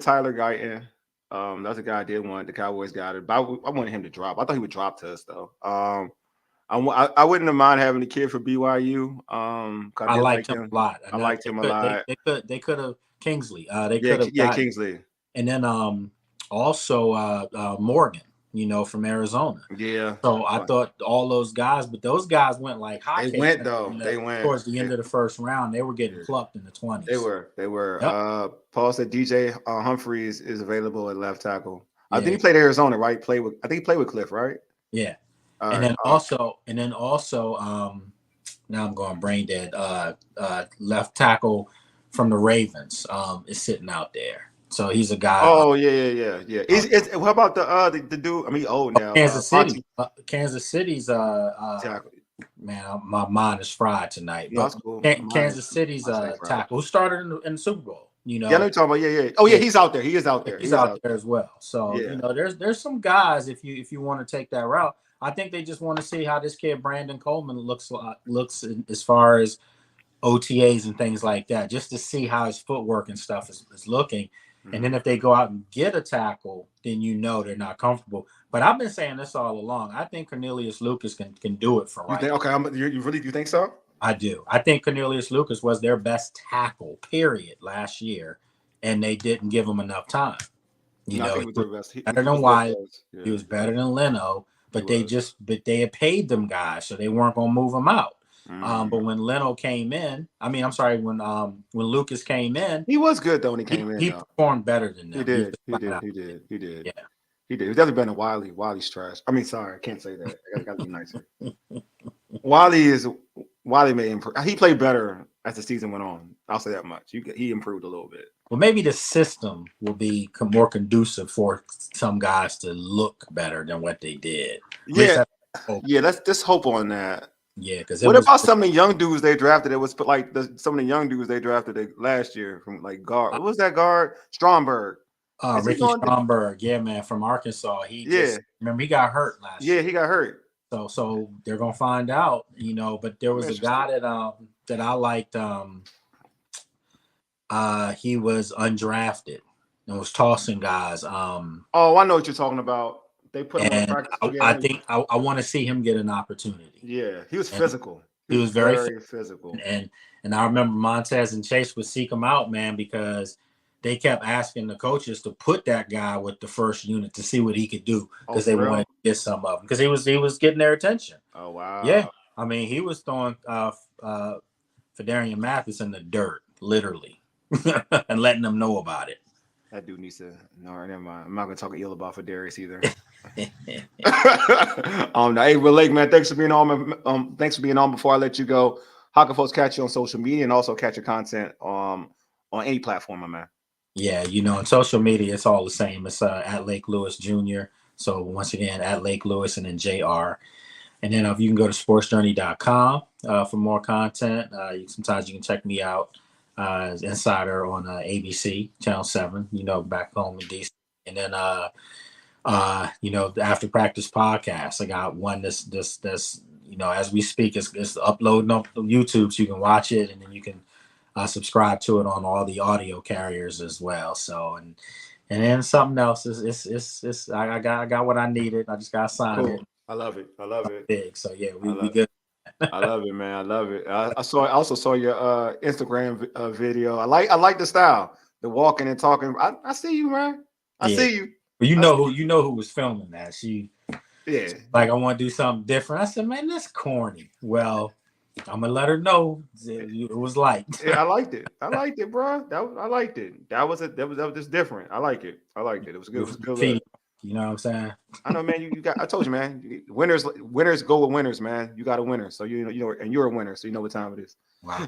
Tyler Guyton. That's a guy I did want. The Cowboys got it, but I wanted him to drop. I thought he would drop to us though. I wouldn't have mind having the kid for BYU. I liked him a lot. I liked him a lot. They could have Kingsley. Kingsley. And then also Morgan, from Arizona. Yeah. So I thought all those guys, but those guys went like hotcakes. They went though. They went towards the end of the first round. They were getting plucked in the 20s. They were. Yep. Paul said DJ Humphreys is available at left tackle. I think he played Arizona, right? I think he played with Cliff, right? Yeah. And then also, now I'm going brain dead. Left tackle from the Ravens is sitting out there. So he's a guy. Oh yeah. What about the dude? I mean, old now. Kansas City. Kansas City's Exactly. man, my mind is fried tonight. No, But that's cool. Kansas City's tackle who started in the Super Bowl. You know, yeah, I know you're talking about. Yeah. Oh yeah, he's out there. He is out there. he's out there as well. So yeah. you know, there's some guys if you want to take that route. I think they just want to see how this kid Brandon Coleman looks as far as OTAs and things like that, just to see how his footwork and stuff is looking. Mm-hmm. And then if they go out and get a tackle, then you know they're not comfortable. But I've been saying this all along. I think Cornelius Lucas can do it for right. You think? Okay, you think so? I do. I think Cornelius Lucas was their best tackle, period, last year, and they didn't give him enough time. You know, he was better than White. Yeah. He was better than Leno, but they had paid them guys, so they weren't gonna move him out. But when Leno came in, when Lucas came in, he was good though when he came in. He performed better than them. He did. Yeah. He did. He was definitely better than Wiley. Wiley's trash. I mean, sorry, I can't say that. I gotta be nicer. Wiley may improve. He played better as the season went on. I'll say that much. He improved a little bit. Well, maybe the system will be more conducive for some guys to look better than what they did. Yeah. Let's just hope on that. Yeah, because what about some of the young dudes they drafted? It was like some of the young dudes they drafted last year from like guard. What was that guard? Stromberg. Ricky Stromberg. Yeah, man, from Arkansas. Remember he got hurt last year. Yeah, he got hurt. So they're gonna find out, you know. But there was a guy that I liked. He was undrafted and was tossing guys. I know what you're talking about. They put him on practice. I think I want to see him get an opportunity. Yeah, he was physical. He was very physical. And I remember Montez and Chase would seek him out, man, because they kept asking the coaches to put that guy with the first unit to see what he could do because they wanted to get some of him because he was getting their attention. Oh wow! Yeah, I mean he was throwing Fedarian Mathis in the dirt, literally, and letting them know about it. That dude needs to. No, never mind. I'm not gonna talk ill about Fedarius either. Hey, Will Lake, man, thanks for being on. Thanks for being on. Before I let you go, how can folks catch you on social media and also catch your content on any platform, my man? Yeah, you know, on social media, it's all the same. It's at Lake Lewis Jr. So once again, at Lake Lewis and then JR. And then if you can go to sportsjourney.com for more content. Sometimes you can check me out as Insider on ABC Channel 7. You know, back home in DC. And then you know, the After Practice podcast. I got one that's you know, as we speak, it's uploading up on YouTube, so you can watch it, and then you can subscribe to it on all the audio carriers as well. So and then something else is I got what I needed. I just got to sign it. I love it. Big. So yeah, we good. I love it, man. I love it. I also saw your Instagram video. I like the style, the walking and talking. I see you, man. I see you. But you know who was filming that. Like, I want to do something different. I said, man, that's corny. Well, I'm gonna let her know it was liked. Yeah, I liked it, bro. I liked it. That was just different. I like it. It was good. It was good. You know what I'm saying? I know, man. You got. I told you, man. Winners go with winners, man. You got a winner, so you know, and you're a winner, so you know what time it is. Wow.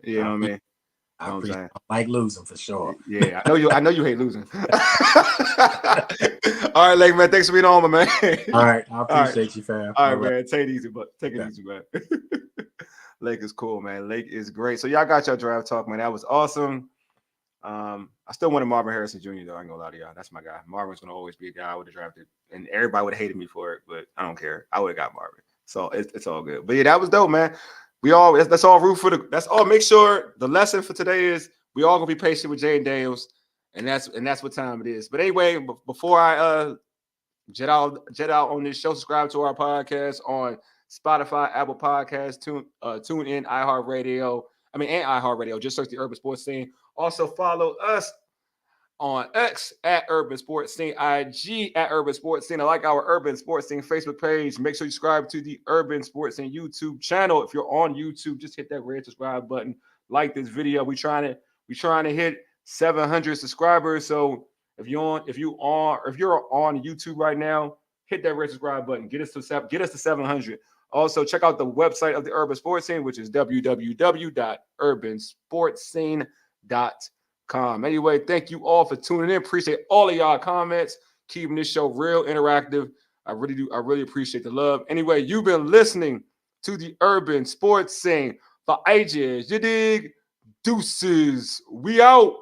You know what I mean? I like losing for sure. Yeah, I know you hate losing. All right, Lake, man. Thanks for being on, my man. All right, I appreciate you, fam. All right, man. Take it easy, man. Lake is cool, man. Lake is great. So y'all got your draft talk, man. That was awesome. I still wanted Marvin Harrison Jr. though. I ain't gonna lie to y'all. That's my guy. Marvin's gonna always be a guy I would have drafted, and everybody would have hated me for it, but I don't care. I would have got Marvin. So it's all good. But yeah, that was dope, man. Let's all root for that's all. Make sure the lesson for today is we all gonna be patient with Jaden Daniels, and that's what time it is. But anyway, before I jet out on this show, subscribe to our podcast on Spotify, Apple Podcasts, tune in, iHeartRadio. And iHeartRadio. Just search the Urban Sports Scene. Also follow us on X at Urban Sports Scene, IG at Urban Sports Scene. I like our Urban Sports Scene Facebook page. Make sure you subscribe to the Urban Sports Scene YouTube channel. If you're on YouTube, just hit that red subscribe button. Like this video. We're trying to hit 700 subscribers. So if you're on YouTube right now, hit that red subscribe button. Get us to 700. Also, check out the website of the Urban Sports Scene, which is www.urbansportscene.com. Anyway, thank you all for tuning in. Appreciate all of y'all comments, keeping this show real interactive. I really appreciate the love. Anyway, you've been listening to the Urban Sports Scene for ages. You dig? Deuces. We out.